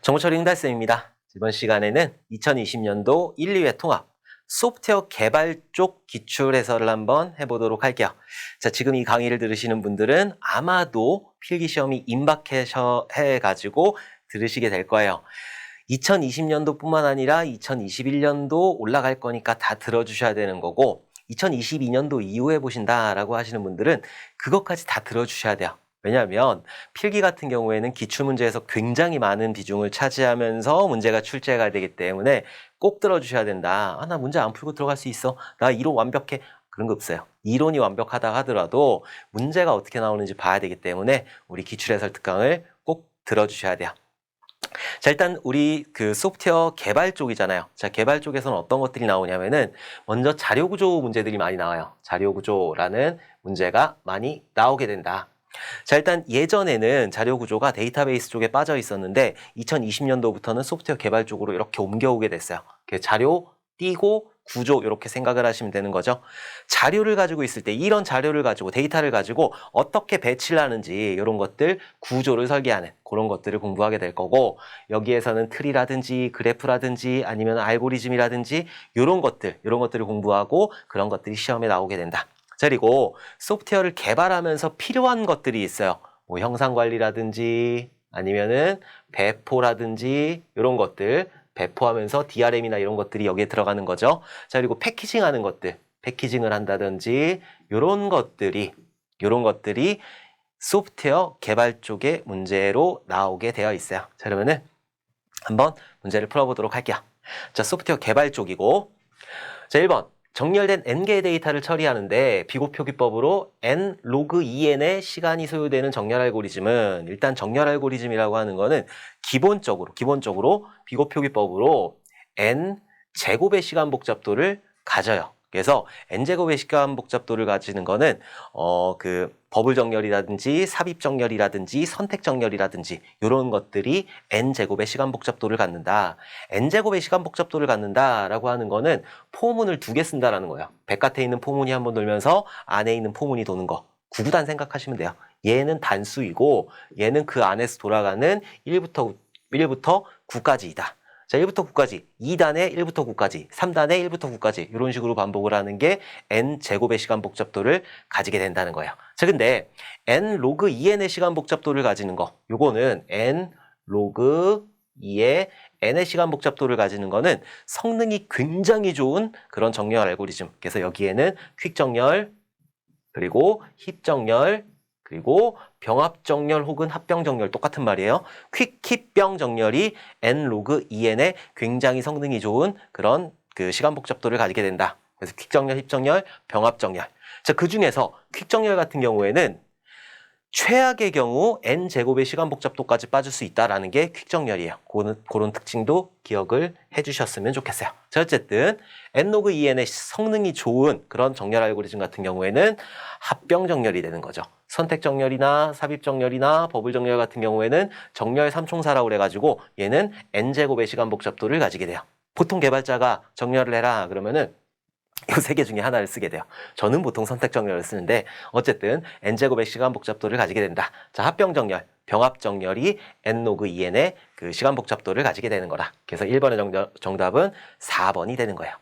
정보처리 응달쌤입니다. 이번 시간에는 2020년도 1, 2회 통합 소프트웨어 개발 쪽 기출 해설을 한번 해보도록 할게요. 자, 지금 이 강의를 들으시는 분들은 아마도 필기시험이 임박해가지고 들으시게 될 거예요. 2020년도 뿐만 아니라 2021년도 올라갈 거니까 다 들어주셔야 되는 거고 2022년도 이후에 보신다라고 하시는 분들은 그것까지 다 들어주셔야 돼요. 왜냐하면 필기 같은 경우에는 기출문제에서 굉장히 많은 비중을 차지하면서 문제가 출제가 되기 때문에 꼭 들어주셔야 된다. 나 문제 안 풀고 들어갈 수 있어. 나 이론 완벽해. 그런 거 없어요. 이론이 완벽하다 하더라도 문제가 어떻게 나오는지 봐야 되기 때문에 우리 기출해설 특강을 꼭 들어주셔야 돼요. 자, 일단 우리 그 소프트웨어 개발 쪽이잖아요. 자, 개발 쪽에서는 어떤 것들이 나오냐면은 먼저 자료구조 문제들이 많이 나와요. 자료구조라는 문제가 많이 나오게 된다. 자, 일단 예전에는 자료구조가 데이터베이스 쪽에 빠져 있었는데 2020년도부터는 소프트웨어 개발 쪽으로 이렇게 옮겨오게 됐어요. 자료 띄고 구조 이렇게 생각을 하시면 되는 거죠. 자료를 가지고 있을 때 이런 자료를 가지고 데이터를 가지고 어떻게 배치를 하는지 이런 것들 구조를 설계하는 그런 것들을 공부하게 될 거고 여기에서는 틀이라든지 그래프라든지 아니면 알고리즘이라든지 이런 것들을 공부하고 그런 것들이 시험에 나오게 된다. 자, 그리고 소프트웨어를 개발하면서 필요한 것들이 있어요. 뭐 형상관리라든지 아니면은 배포라든지 이런 것들 배포하면서 DRM이나 이런 것들이 여기에 들어가는 거죠. 자, 그리고 패키징하는 것들, 패키징을 한다든지 이런 것들이 소프트웨어 개발 쪽의 문제로 나오게 되어 있어요. 자, 그러면은 한번 문제를 풀어보도록 할게요. 자, 소프트웨어 개발 쪽이고 자, 1번 정렬된 n개의 데이터를 처리하는데 비고표기법으로 n 로그 2n의 시간이 소요되는 정렬 알고리즘은 일단 정렬 알고리즘이라고 하는 거는 기본적으로 비고표기법으로 n 제곱의 시간 복잡도를 가져요. 그래서 n제곱의 시간 복잡도를 가지는 거는 그 버블 정렬이라든지 삽입 정렬이라든지 선택 정렬이라든지 이런 것들이 n제곱의 시간 복잡도를 갖는다. n제곱의 시간 복잡도를 갖는다라고 하는 거는 포문을 2개 쓴다라는 거예요. 바깥에 있는 포문이 한번 돌면서 안에 있는 포문이 도는 거. 구구단 생각하시면 돼요. 얘는 단수이고 얘는 그 안에서 돌아가는 1부터 9까지이다. 자, 1부터 9까지, 2단에 1부터 9까지, 3단에 1부터 9까지 이런 식으로 반복을 하는 게 n제곱의 시간 복잡도를 가지게 된다는 거예요. 자, 근데 n 로그 2n의 시간 복잡도를 가지는 거 요거는 n 로그 2의 n의 시간 복잡도를 가지는 거는 성능이 굉장히 좋은 그런 정렬 알고리즘. 그래서 여기에는 퀵 정렬, 그리고 힙 정렬, 그리고 병합 정렬 혹은 합병 정렬 똑같은 말이에요. 퀵-힙병 정렬이 n 로그 2n의 굉장히 성능이 좋은 그런 그 시간 복잡도를 가지게 된다. 그래서 퀵 정렬, 힙 정렬, 병합 정렬. 자, 그 중에서 퀵 정렬 같은 경우에는 최악의 경우 n제곱의 시간 복잡도까지 빠질 수 있다라는 게 퀵 정렬이에요. 그런 특징도 기억을 해주셨으면 좋겠어요. 자, 어쨌든 n 로그 2n의 성능이 좋은 그런 정렬 알고리즘 같은 경우에는 합병 정렬이 되는 거죠. 선택 정렬이나 삽입 정렬이나 버블 정렬 같은 경우에는 정렬 삼총사라고 그래가지고 얘는 n제곱의 시간 복잡도를 가지게 돼요. 보통 개발자가 정렬을 해라 그러면은 이 3개 중에 하나를 쓰게 돼요. 저는 보통 선택 정렬을 쓰는데 어쨌든 n제곱의 시간 복잡도를 가지게 된다. 자, 합병 정렬, 병합 정렬이 n 로그 2n의 그 시간 복잡도를 가지게 되는 거라. 그래서 1번의 정답은 4번이 되는 거예요.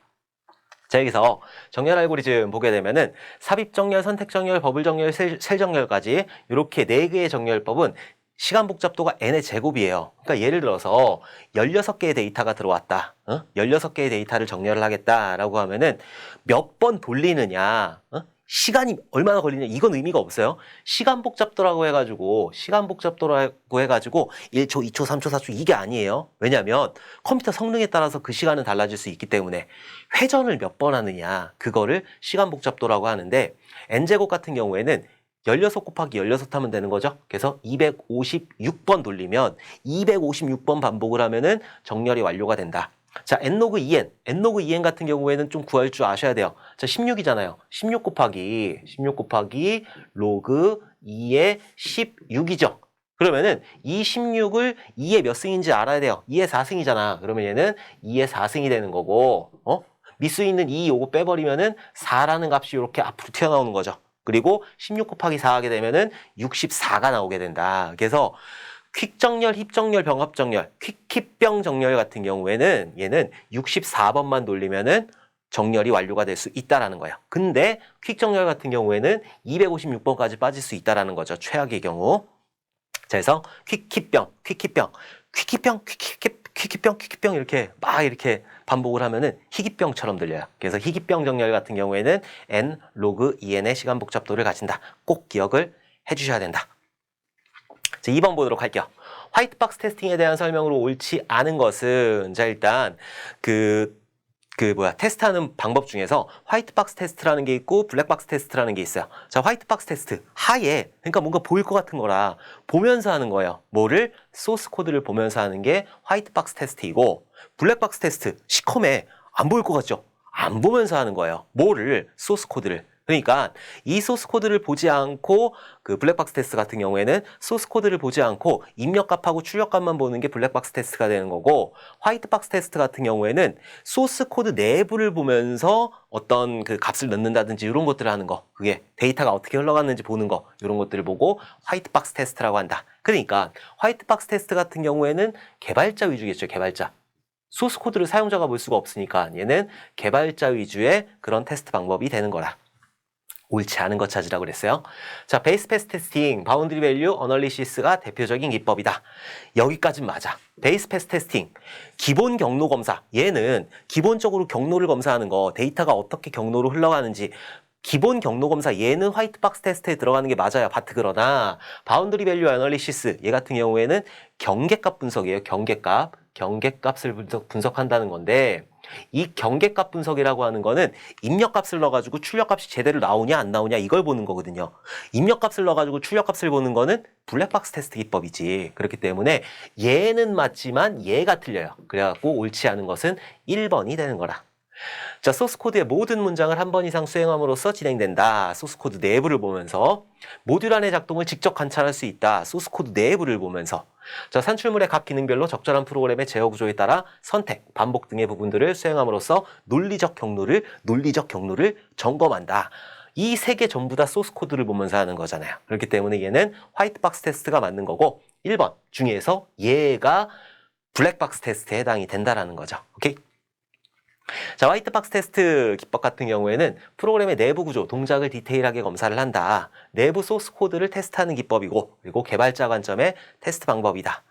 자, 여기서 정렬 알고리즘 보게 되면은 삽입 정렬, 선택 정렬, 버블 정렬, 셀 정렬까지 이렇게 4개의 정렬법은 시간 복잡도가 n의 제곱이에요. 그러니까 예를 들어서 16개의 데이터가 들어왔다. 16개의 데이터를 정렬을 하겠다라고 하면은 몇 번 돌리느냐, 시간이 얼마나 걸리냐 이건 의미가 없어요. 시간 복잡도라고 해가지고 1초, 2초, 3초, 4초 이게 아니에요. 왜냐하면 컴퓨터 성능에 따라서 그 시간은 달라질 수 있기 때문에 회전을 몇 번 하느냐 그거를 시간 복잡도라고 하는데 n제곱 같은 경우에는 16 곱하기 16 하면 되는 거죠. 그래서 256번 돌리면 256번 반복을 하면은 정렬이 완료가 된다. 자, n 로그 2n 같은 경우에는 좀 구할 줄 아셔야 돼요. 자, 16이잖아요. 16 곱하기 로그 2의 16이죠. 그러면은 이 16을 2의 몇 승인지 알아야 돼요. 2의 4승이잖아. 그러면 얘는 2의 4승이 되는 거고, 미수 있는 2 요거 빼버리면은 4라는 값이 이렇게 앞으로 튀어나오는 거죠. 그리고 16 곱하기 4 하게 되면은 64가 나오게 된다. 그래서 퀵정렬, 힙정렬, 병합정렬, 퀵힙병 정렬 같은 경우에는 얘는 64번만 돌리면은 정렬이 완료가 될 수 있다라는 거예요. 근데 퀵정렬 같은 경우에는 256번까지 빠질 수 있다라는 거죠. 최악의 경우. 자, 그래서 퀵힙병, 퀵힙병, 퀵힙병, 퀵힙병, 퀵힙병 이렇게 막 이렇게 반복을 하면은 희귀병처럼 들려요. 그래서 희귀병 정렬 같은 경우에는 n 로그 en의 시간 복잡도를 가진다. 꼭 기억을 해주셔야 된다. 자, 2번 보도록 할게요. 화이트박스 테스팅에 대한 설명으로 옳지 않은 것은 자 일단 테스트하는 방법 중에서 화이트박스 테스트라는 게 있고 블랙박스 테스트라는 게 있어요. 자, 화이트박스 테스트 하얘 그러니까 뭔가 보일 것 같은 거라 보면서 하는 거예요. 뭐를? 소스 코드를 보면서 하는 게 화이트박스 테스트이고 블랙박스 테스트 시커매 안 보일 것 같죠? 안 보면서 하는 거예요. 뭐를? 소스 코드를. 그러니까 이 소스 코드를 보지 않고 그 블랙박스 테스트 같은 경우에는 소스 코드를 보지 않고 입력값하고 출력값만 보는 게 블랙박스 테스트가 되는 거고 화이트박스 테스트 같은 경우에는 소스 코드 내부를 보면서 어떤 그 값을 넣는다든지 이런 것들을 하는 거 그게 데이터가 어떻게 흘러갔는지 보는 거 이런 것들을 보고 화이트박스 테스트라고 한다. 그러니까 화이트박스 테스트 같은 경우에는 개발자 위주겠죠. 개발자. 소스 코드를 사용자가 볼 수가 없으니까 얘는 개발자 위주의 그런 테스트 방법이 되는 거라. 옳지 않은 것 찾으라고 그랬어요. 자, 베이스 패스 테스팅, 바운드리 밸류 어널리시스가 대표적인 기법이다. 여기까진 맞아. 베이스 패스 테스팅, 기본 경로 검사. 얘는 기본적으로 경로를 검사하는 거, 데이터가 어떻게 경로로 흘러가는지 기본 경로 검사 얘는 화이트박스 테스트에 들어가는 게 맞아요. 바트 그러나 바운드리 밸류 어널리시스 얘 같은 경우에는 경계값 분석이에요. 경계값을 분석한다는 건데 이 경계값 분석이라고 하는 거는 입력값을 넣어가지고 출력값이 제대로 나오냐 안 나오냐 이걸 보는 거거든요. 입력값을 넣어가지고 출력값을 보는 거는 블랙박스 테스트 기법이지. 그렇기 때문에 얘는 맞지만 얘가 틀려요. 그래갖고 옳지 않은 것은 1번이 되는 거라. 자, 소스코드의 모든 문장을 한 번 이상 수행함으로써 진행된다. 소스코드 내부를 보면서 모듈 안의 작동을 직접 관찰할 수 있다. 소스코드 내부를 보면서 자, 산출물의 각 기능별로 적절한 프로그램의 제어 구조에 따라 선택, 반복 등의 부분들을 수행함으로써 논리적 경로를 점검한다. 이 세 개 전부 다 소스코드를 보면서 하는 거잖아요. 그렇기 때문에 얘는 화이트박스 테스트가 맞는 거고 1번 중에서 얘가 블랙박스 테스트에 해당이 된다라는 거죠. 오케이? 자, 화이트박스 테스트 기법 같은 경우에는 프로그램의 내부 구조, 동작을 디테일하게 검사를 한다. 내부 소스 코드를 테스트하는 기법이고 그리고 개발자 관점의 테스트 방법이다.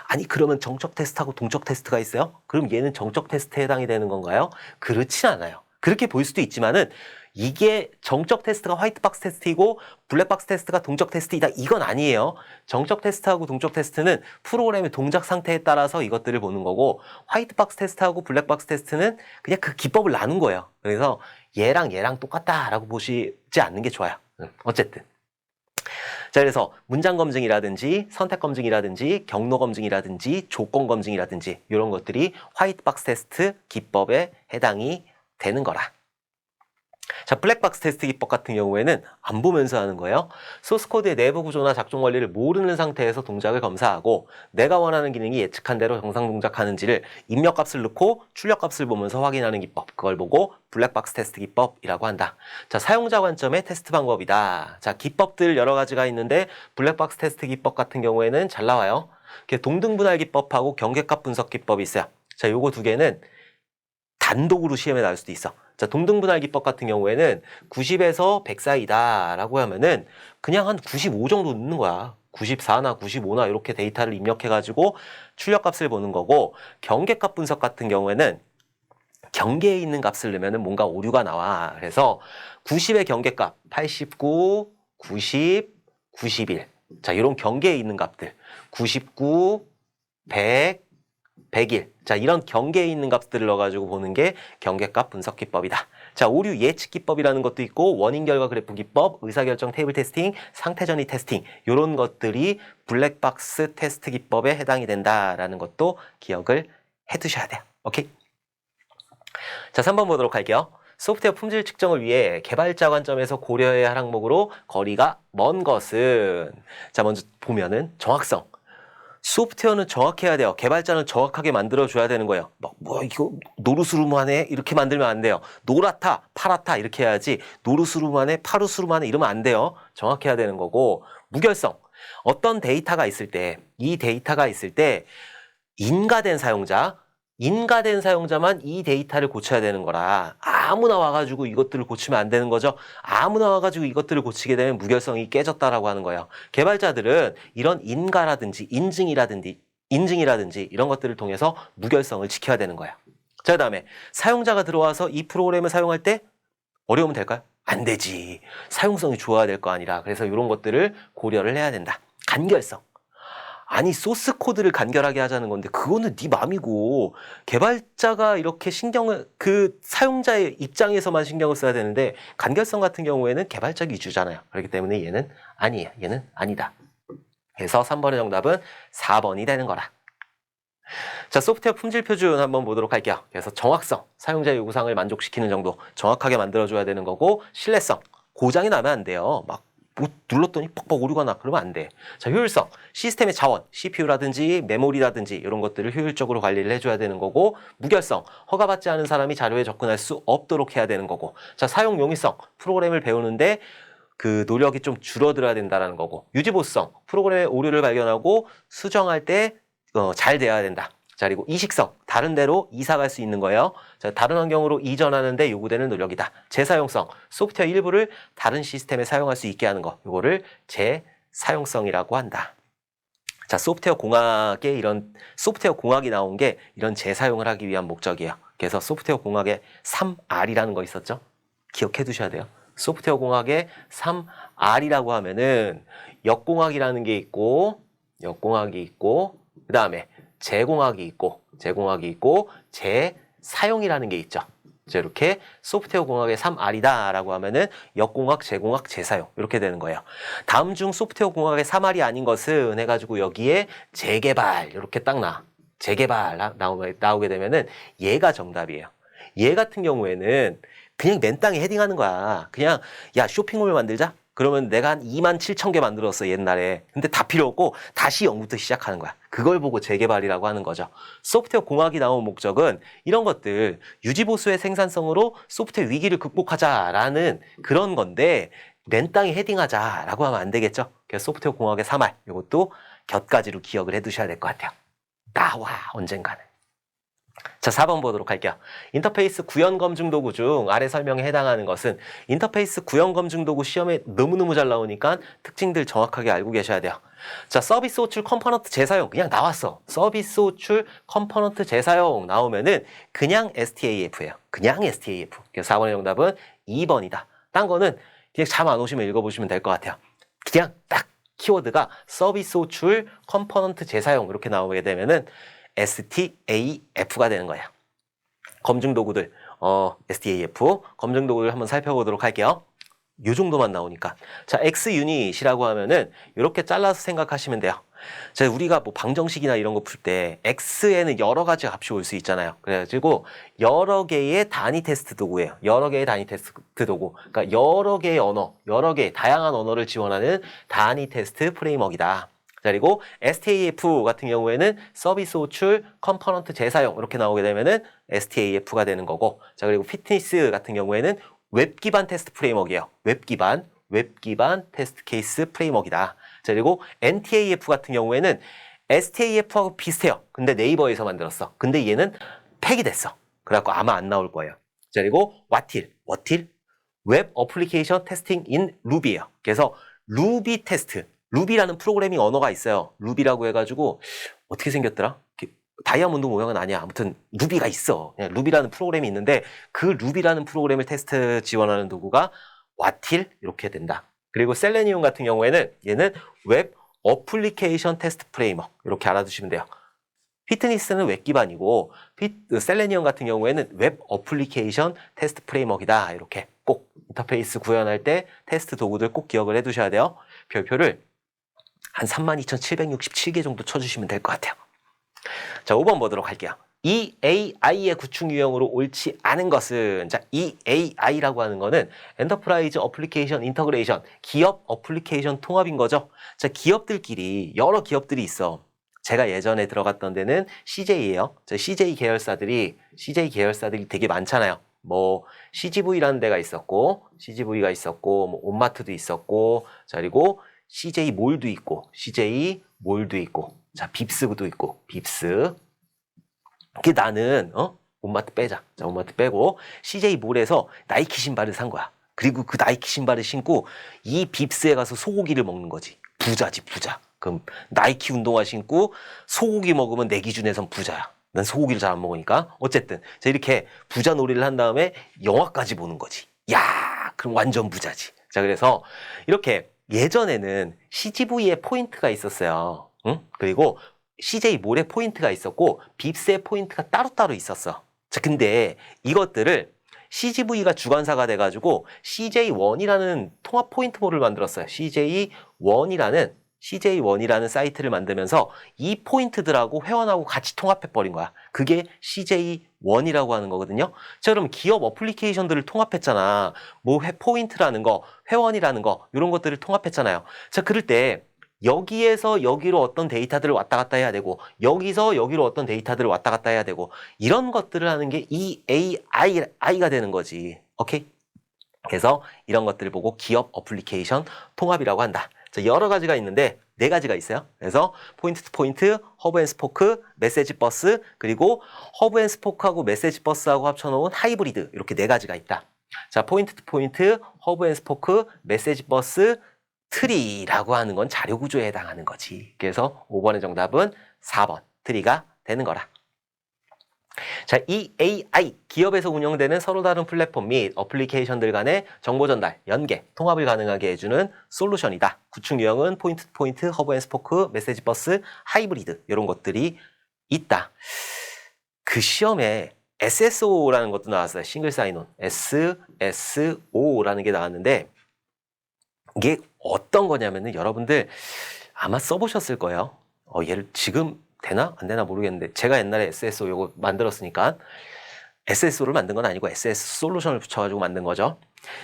아니 그러면 정적 테스트하고 동적 테스트가 있어요? 그럼 얘는 정적 테스트에 해당이 되는 건가요? 그렇진 않아요. 그렇게 보일 수도 있지만은 이게 정적 테스트가 화이트박스 테스트이고 블랙박스 테스트가 동적 테스트이다. 이건 아니에요. 정적 테스트하고 동적 테스트는 프로그램의 동작 상태에 따라서 이것들을 보는 거고 화이트박스 테스트하고 블랙박스 테스트는 그냥 그 기법을 나눈 거예요. 그래서 얘랑 똑같다라고 보시지 않는 게 좋아요. 어쨌든. 자, 그래서 문장 검증이라든지 선택 검증이라든지 경로 검증이라든지 조건 검증이라든지 이런 것들이 화이트박스 테스트 기법에 해당이 되는 거라. 자, 블랙박스 테스트 기법 같은 경우에는 안 보면서 하는 거예요. 소스코드의 내부 구조나 작동 원리를 모르는 상태에서 동작을 검사하고 내가 원하는 기능이 예측한 대로 정상 동작하는지를 입력값을 넣고 출력값을 보면서 확인하는 기법. 그걸 보고 블랙박스 테스트 기법이라고 한다. 자, 사용자 관점의 테스트 방법이다. 자, 기법들 여러 가지가 있는데 블랙박스 테스트 기법 같은 경우에는 잘 나와요. 동등분할 기법하고 경계값 분석 기법이 있어요. 자, 요거 두 개는 단독으로 시험에 나올 수도 있어. 자, 동등분할 기법 같은 경우에는 90에서 100 사이다 라고 하면은 그냥 한 95 정도 넣는 거야. 94나 95나 이렇게 데이터를 입력해가지고 출력값을 보는 거고 경계값 분석 같은 경우에는 경계에 있는 값을 넣으면은 뭔가 오류가 나와. 그래서 90의 경계값 89, 90, 91. 자, 이런 경계에 있는 값들 99, 100, 101. 자, 이런 경계에 있는 값들을 넣어가지고 보는 게 경계값 분석 기법이다. 자, 오류 예측 기법이라는 것도 있고 원인 결과 그래프 기법, 의사결정 테이블 테스팅, 상태 전이 테스팅 이런 것들이 블랙박스 테스트 기법에 해당이 된다라는 것도 기억을 해두셔야 돼요. 오케이? 자, 3번 보도록 할게요. 소프트웨어 품질 측정을 위해 개발자 관점에서 고려해야 할 항목으로 거리가 먼 것은 자, 먼저 보면은 정확성. 소프트웨어는 정확해야 돼요. 개발자는 정확하게 만들어줘야 되는 거예요. 막, 이거 노루스루만해? 이렇게 만들면 안 돼요. 노랗다, 파랗다 이렇게 해야지 노루스루만해, 파루스루만해 이러면 안 돼요. 정확해야 되는 거고 무결성. 어떤 데이터가 있을 때, 이 데이터가 있을 때 인가된 사용자만 이 데이터를 고쳐야 되는 거라 아무나 와가지고 이것들을 고치면 안 되는 거죠. 아무나 와가지고 이것들을 고치게 되면 무결성이 깨졌다라고 하는 거예요. 개발자들은 이런 인가라든지 인증이라든지 이런 것들을 통해서 무결성을 지켜야 되는 거예요. 자, 그다음에 사용자가 들어와서 이 프로그램을 사용할 때 어려우면 될까요? 안 되지. 사용성이 좋아야 될 거 아니라. 그래서 이런 것들을 고려를 해야 된다. 간결성. 아니 소스 코드를 간결하게 하자는 건데 그거는 네 맘이고 개발자가 이렇게 그 사용자의 입장에서만 신경을 써야 되는데 간결성 같은 경우에는 개발자 위주잖아요. 그렇기 때문에 얘는 아니에요. 얘는 아니다. 그래서 3번의 정답은 4번이 되는 거라. 자, 소프트웨어 품질 표준 한번 보도록 할게요. 그래서 정확성, 사용자 요구사항을 만족시키는 정도 정확하게 만들어줘야 되는 거고, 신뢰성, 고장이 나면 안 돼요. 막 뭐 눌렀더니 뻑뻑 오류가 그러면 안 돼. 자, 효율성, 시스템의 자원, CPU라든지 메모리라든지 이런 것들을 효율적으로 관리를 해줘야 되는 거고, 무결성, 허가받지 않은 사람이 자료에 접근할 수 없도록 해야 되는 거고, 자, 사용 용이성, 프로그램을 배우는데 그 노력이 좀 줄어들어야 된다는 거고, 유지보수성, 프로그램의 오류를 발견하고 수정할 때 잘 돼야 된다. 자, 그리고 이식성, 다른 데로 이사 갈 수 있는 거예요. 자, 다른 환경으로 이전하는데 요구되는 노력이다. 재사용성, 소프트웨어 일부를 다른 시스템에 사용할 수 있게 하는 거. 요거를 재사용성이라고 한다. 자, 소프트웨어 공학이 나온 게 이런 재사용을 하기 위한 목적이에요. 그래서 소프트웨어 공학의 3R이라는 거 있었죠? 기억해 두셔야 돼요. 소프트웨어 공학의 3R이라고 하면은 역공학이라는 게 있고, 그 다음에 제공학이 있고, 재사용이라는 게 있죠. 이렇게 소프트웨어 공학의 3R이다라고 하면은 역공학, 제공학, 재사용 이렇게 되는 거예요. 다음 중 소프트웨어 공학의 3R이 아닌 것은 해가지고 여기에 재개발 이렇게 딱 재개발 나오게 되면은 얘가 정답이에요. 얘 같은 경우에는 그냥 맨 땅에 헤딩하는 거야. 그냥 야 쇼핑몰 만들자? 그러면 내가 한 27,000개 만들었어 옛날에. 근데 다 필요 없고 다시 0부터 시작하는 거야. 그걸 보고 재개발이라고 하는 거죠. 소프트웨어 공학이 나온 목적은 이런 것들 유지보수의 생산성으로 소프트웨어 위기를 극복하자라는 그런 건데 맨 땅에 헤딩하자라고 하면 안 되겠죠. 그래서 소프트웨어 공학의 3R 이것도 곁가지로 기억을 해두셔야 될 것 같아요. 나와 언젠가는. 자, 4번 보도록 할게요. 인터페이스 구현 검증 도구 중 아래 설명에 해당하는 것은 인터페이스 구현 검증 도구 시험에 너무너무 잘 나오니까 특징들 정확하게 알고 계셔야 돼요. 자, 서비스 호출 컴포넌트 재사용 그냥 나왔어. 서비스 호출 컴포넌트 재사용 나오면은 그냥 STAF예요. 그냥 STAF. 그래서 4번의 정답은 2번이다. 딴 거는 그냥 잠 안 오시면 읽어보시면 될 것 같아요. 그냥 딱 키워드가 서비스 호출 컴포넌트 재사용 이렇게 나오게 되면은 STAF가 되는 거예요. 검증 도구들, STAF 검증 도구를 한번 살펴보도록 할게요. 요 정도만 나오니까. 자, X유닛이라고 하면은 이렇게 잘라서 생각하시면 돼요. 자, 우리가 뭐 방정식이나 이런 거 풀 때 X에는 여러 가지 값이 올 수 있잖아요. 그래가지고 여러 개의 단위 테스트 도구예요. 여러 개의 단위 테스트 도구. 그러니까 여러 개의 언어, 여러 개의 다양한 언어를 지원하는 단위 테스트 프레임워크이다. 자, 그리고 STAF 같은 경우에는 서비스 호출, 컴포넌트 재사용 이렇게 나오게 되면은 STAF가 되는 거고, 자, 그리고 피트니스 같은 경우에는 웹 기반 테스트 프레임워크예요. 웹 기반 테스트 케이스 프레임워크이다. 자, 그리고 NTAF 같은 경우에는 STAF하고 비슷해요. 근데 네이버에서 만들었어. 근데 얘는 팩이 됐어. 그래갖고 아마 안 나올 거예요. 자, 그리고 WATIL 웹 어플리케이션 테스팅 인 루비예요. 그래서 루비 테스트. 루비라는 프로그래밍 언어가 있어요. 루비라고 해가지고 어떻게 생겼더라? 다이아몬드 모양은 아니야. 아무튼 루비가 있어. 그냥 루비라는 프로그램이 있는데 그 루비라는 프로그램을 테스트 지원하는 도구가 와틸 이렇게 된다. 그리고 셀레니움 같은 경우에는 얘는 웹 어플리케이션 테스트 프레임워크 이렇게 알아두시면 돼요. 피트니스는 웹 기반이고 셀레니움 같은 경우에는 웹 어플리케이션 테스트 프레임워크이다. 이렇게 꼭 인터페이스 구현할 때 테스트 도구들 꼭 기억을 해두셔야 돼요. 별표를 한 32,767개 정도 쳐주시면 될 것 같아요. 자, 5번 보도록 할게요. EAI의 구축 유형으로 옳지 않은 것은, 자, EAI라고 하는 거는 엔터프라이즈 어플리케이션 인터그레이션, 기업 어플리케이션 통합인 거죠. 자, 기업들끼리 여러 기업들이 있어. 제가 예전에 들어갔던 데는 CJ예요. 자, CJ 계열사들이 되게 많잖아요. 뭐 CGV라는 데가 있었고, 뭐 온마트도 있었고, 자, 그리고 CJ 몰도 있고, CJ 몰도 있고, 자, 빕스도 있고, 빕스. 그 나는, 온마트 빼자. 자, 온마트 빼고, CJ 몰에서 나이키 신발을 산 거야. 그리고 그 나이키 신발을 신고, 이 빕스에 가서 소고기를 먹는 거지. 부자지, 부자. 그럼 나이키 운동화 신고, 소고기 먹으면 내 기준에선 부자야. 난 소고기를 잘 안 먹으니까. 어쨌든, 자, 이렇게 부자 놀이를 한 다음에 영화까지 보는 거지. 야, 그럼 완전 부자지. 자, 그래서 이렇게 예전에는 CGV에 포인트가 있었어요. 응? 그리고 CJ 몰에 포인트가 있었고 빕스에 포인트가 따로따로 있었어. 자, 근데 이것들을 CGV가 주관사가 돼가지고 CJ1이라는 통합 포인트몰을 만들었어요. CJ1이라는 사이트를 만들면서 이 포인트들하고 회원하고 같이 통합해버린 거야. 그게 CJ1이라고 하는 거거든요. 자, 그럼 기업 어플리케이션들을 통합했잖아. 뭐 포인트라는 거, 회원이라는 거, 이런 것들을 통합했잖아요. 자, 그럴 때 여기에서 여기로 어떤 데이터들을 왔다 갔다 해야 되고 여기서 여기로 어떤 데이터들을 왔다 갔다 해야 되고 이런 것들을 하는 게 EAI가 되는 거지. 오케이? 그래서 이런 것들을 보고 기업 어플리케이션 통합이라고 한다. 자, 여러 가지가 있는데 4가지가 있어요. 그래서 포인트 투 포인트, 허브 앤 스포크, 메시지 버스, 그리고 허브 앤 스포크하고 메시지 버스하고 합쳐놓은 하이브리드, 이렇게 4가지가 있다. 자, 포인트 투 포인트, 허브 앤 스포크, 메시지 버스, 트리라고 하는 건 자료 구조에 해당하는 거지. 그래서 5번의 정답은 4번 트리가 되는 거라. 자, EAI, 기업에서 운영되는 서로 다른 플랫폼 및 어플리케이션들 간의 정보 전달, 연계, 통합을 가능하게 해주는 솔루션이다. 구축 유형은 포인트 투 포인트, 허브 앤 스포크, 메시지 버스, 하이브리드, 이런 것들이 있다. 그 시험에 SSO라는 것도 나왔어요. 싱글 사인온. SSO라는 게 나왔는데 이게 어떤 거냐면은 여러분들 아마 써보셨을 거예요. 얘를 지금 되나? 안 되나 모르겠는데 제가 옛날에 SSO 요거 만들었으니까 SSO를 만든 건 아니고 SS 솔루션을 붙여가지고 만든 거죠.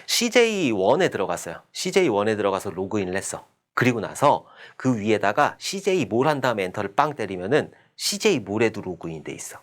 CJ1에 들어갔어요. CJ1에 들어가서 로그인을 했어. 그리고 나서 그 위에다가 CJ 몰 한 다음에 엔터를 빵 때리면은 CJ 몰에도 로그인 돼 있어.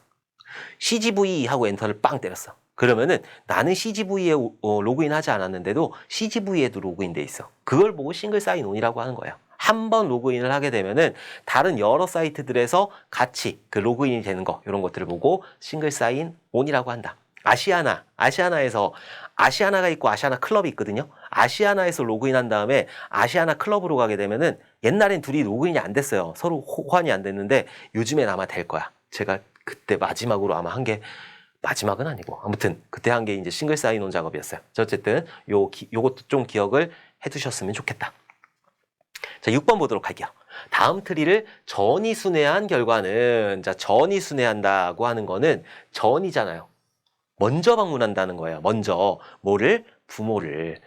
CGV 하고 엔터를 빵 때렸어. 그러면은 나는 CGV에 로그인 하지 않았는데도 CGV에도 로그인 돼 있어. 그걸 보고 싱글 사인 온이라고 하는 거예요. 한 번 로그인을 하게 되면은 다른 여러 사이트들에서 같이 그 로그인이 되는 거, 이런 것들을 보고 싱글 사인 온이라고 한다. 아시아나에서 아시아나가 있고 아시아나 클럽이 있거든요. 아시아나에서 로그인한 다음에 아시아나 클럽으로 가게 되면은 옛날엔 둘이 로그인이 안 됐어요. 서로 호환이 안 됐는데 요즘엔 아마 될 거야. 제가 그때 마지막으로 아마 한 게, 마지막은 아니고 아무튼 그때 한 게 이제 싱글 사인온 작업이었어요. 자, 어쨌든 요것도 좀 기억을 해두셨으면 좋겠다. 자, 6번 보도록 할게요. 다음 트리를 전이순회한 결과는, 자, 전이순회한다고 하는 거는 전이잖아요. 먼저 방문한다는 거예요. 먼저 뭐를? 부모를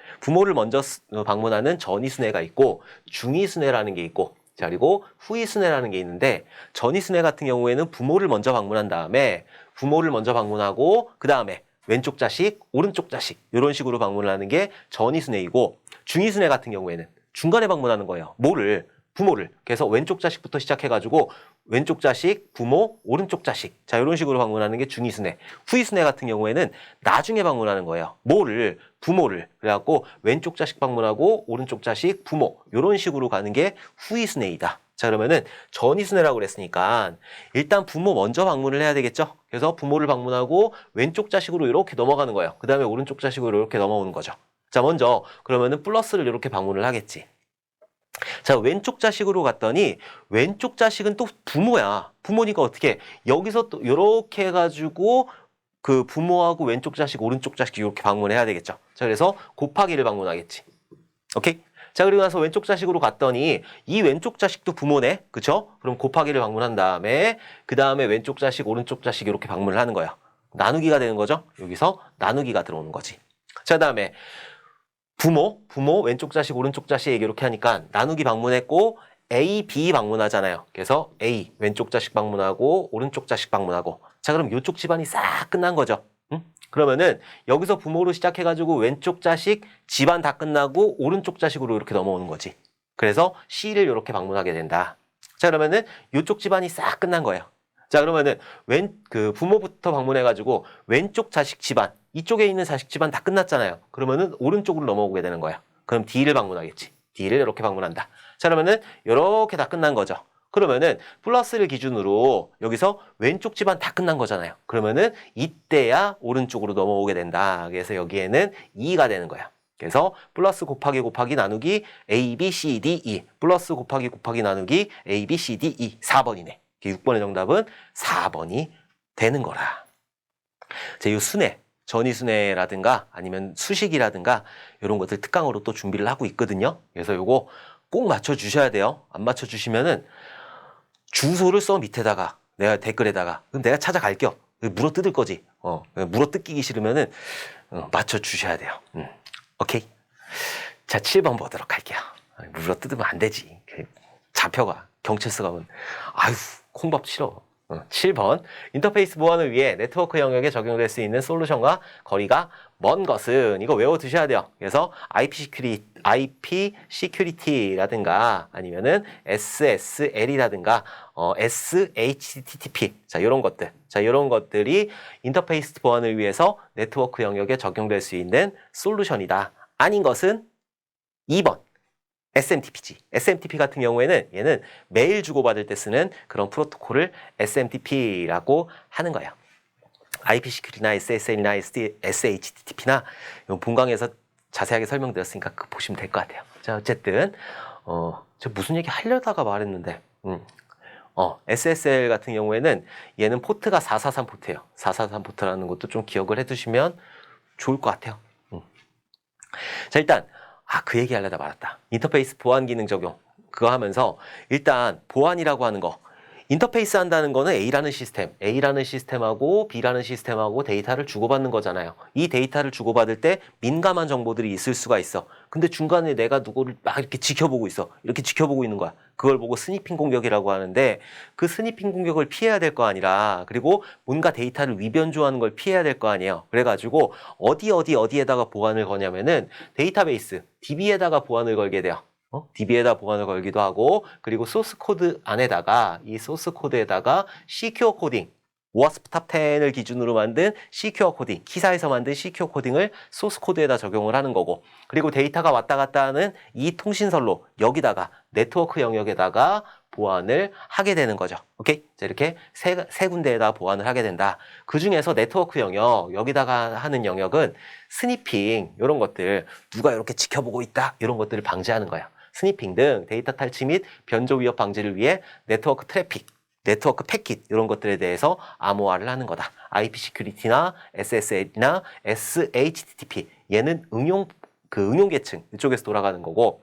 먼저 방문하는 전이순회가 있고 중이순회라는 게 있고, 자, 그리고 후이순회라는 게 있는데 전이순회 같은 경우에는 부모를 먼저 방문한 다음에 부모를 먼저 방문하고 그 다음에 왼쪽 자식, 오른쪽 자식 이런 식으로 방문을 하는 게 전이순회이고, 중이순회 같은 경우에는 중간에 방문하는 거예요. 뭐를? 부모를. 그래서 왼쪽 자식부터 시작해가지고 왼쪽 자식, 부모, 오른쪽 자식, 자, 이런 식으로 방문하는 게 중이순회. 후이순회 같은 경우에는 나중에 방문하는 거예요. 뭐를? 부모를. 그래갖고 왼쪽 자식 방문하고 오른쪽 자식, 부모, 이런 식으로 가는 게 후이순회이다. 자, 그러면은 전이순회라고 그랬으니까 일단 부모 먼저 방문을 해야 되겠죠. 그래서 부모를 방문하고 왼쪽 자식으로 이렇게 넘어가는 거예요. 그 다음에 오른쪽 자식으로 이렇게 넘어오는 거죠. 자, 먼저 그러면은 플러스를 이렇게 방문을 하겠지. 자, 왼쪽 자식으로 갔더니 왼쪽 자식은 또 부모야. 부모니까 어떻게 여기서 또 이렇게 해가지고 그 부모하고 왼쪽 자식, 오른쪽 자식 이렇게 방문해야 되겠죠. 자, 그래서 곱하기를 방문하겠지. 오케이? 자, 그리고 나서 왼쪽 자식으로 갔더니 이 왼쪽 자식도 부모네. 그쵸? 그럼 곱하기를 방문한 다음에 그 다음에 왼쪽 자식, 오른쪽 자식 이렇게 방문을 하는 거야. 나누기가 되는 거죠. 여기서 나누기가 들어오는 거지. 자, 그 다음에 부모, 왼쪽 자식, 오른쪽 자식 이렇게 하니까 나누기 방문했고 A, B 방문하잖아요. 그래서 A, 왼쪽 자식 방문하고 오른쪽 자식 방문하고, 자, 그럼 이쪽 집안이 싹 끝난 거죠. 응? 그러면은 여기서 부모로 시작해가지고 왼쪽 자식 집안 다 끝나고 오른쪽 자식으로 이렇게 넘어오는 거지. 그래서 C를 이렇게 방문하게 된다. 자, 그러면은 이쪽 집안이 싹 끝난 거예요. 자, 그러면은 부모부터 방문해가지고 왼쪽 자식 집안, 이쪽에 있는 자식 집안 다 끝났잖아요. 그러면은 오른쪽으로 넘어오게 되는 거야. 그럼 D를 방문하겠지. D를 이렇게 방문한다. 자, 그러면은 이렇게 다 끝난 거죠. 그러면은 플러스를 기준으로 여기서 왼쪽 집안 다 끝난 거잖아요. 그러면은 이때야 오른쪽으로 넘어오게 된다. 그래서 여기에는 2가 되는 거야. 그래서 플러스 곱하기 곱하기 나누기 A, B, C, D, E 플러스 곱하기 곱하기 나누기 A, B, C, D, E 4번이네. 6번의 정답은 4번이 되는 거라. 자, 이 순회, 전이순회라든가 아니면 수식이라든가 이런 것들 특강으로 또 준비를 하고 있거든요. 그래서 요거 꼭 맞춰주셔야 돼요. 안 맞춰주시면은 주소를 써 밑에다가 내가 댓글에다가 그럼 내가 찾아갈게요. 물어 뜯을 거지. 물어 뜯기기 싫으면은 맞춰 주셔야 돼요. 오케이. 자, 7번 보도록 할게요. 물어 뜯으면 안 되지. 잡혀가. 경찰서 가면 아유 콩밥 싫어. 7번 인터페이스 보안을 위해 네트워크 영역에 적용될 수 있는 솔루션과 거리가 먼 것은 이거 외워두셔야 돼요. 그래서 IP Security라든가 아니면은 SSL이라든가 SHTTP 자 이런 것들 자 이런 것들이 인터페이스 보안을 위해서 네트워크 영역에 적용될 수 있는 솔루션이다. 아닌 것은 2번 SMTP지. SMTP 같은 경우에는 얘는 메일 주고받을 때 쓰는 그런 프로토콜을 SMTP라고 하는 거예요. IP 시큐리티나 SSL이나 SHTTP나 본강에서 자세하게 설명드렸으니까 그거 보시면 될 것 같아요. 자, 어쨌든 저 무슨 얘기 하려다가 말했는데 SSL 같은 경우에는 얘는 포트가 443 포트예요. 443 포트라는 것도 좀 기억을 해두시면 좋을 것 같아요. 자, 일단 그 얘기 하려다 말았다. 인터페이스 보안 기능 적용. 그거 하면서 일단 보안이라고 하는 거. 인터페이스 한다는 거는 A라는 시스템하고 B라는 시스템하고 데이터를 주고받는 거잖아요. 이 데이터를 주고받을 때 민감한 정보들이 있을 수가 있어. 근데 중간에 내가 누구를 막 이렇게 지켜보고 있어. 이렇게 지켜보고 있는 거야. 그걸 보고 스니핑 공격이라고 하는데 그 스니핑 공격을 피해야 될 거 아니라 그리고 뭔가 데이터를 위변조하는 걸 피해야 될 거 아니에요. 그래가지고 어디에다가 보안을 거냐면은 데이터베이스, DB에다가 보안을 걸게 돼요. DB에다 보안을 걸기도 하고 그리고 소스 코드 안에다가 이 소스 코드에다가 시큐어 코딩 워스프 탑 10을 기준으로 만든 시큐어 코딩 키사에서 만든 시큐어 코딩을 소스 코드에다 적용을 하는 거고 그리고 데이터가 왔다 갔다 하는 이 통신선로 여기다가 네트워크 영역에다가 보안을 하게 되는 거죠. 오케이? 자, 이렇게 세 군데에다 보안을 하게 된다. 그 중에서 네트워크 영역, 여기다가 하는 영역은 스니핑, 이런 것들, 누가 이렇게 지켜보고 있다, 이런 것들을 방지하는 거예요. 스니핑 등 데이터 탈취 및 변조 위협 방지를 위해 네트워크 트래픽, 네트워크 패킷 이런 것들에 대해서 암호화를 하는 거다. IP 시큐리티나 SSL이나 SHTTP 얘는 응용 계층 이쪽에서 돌아가는 거고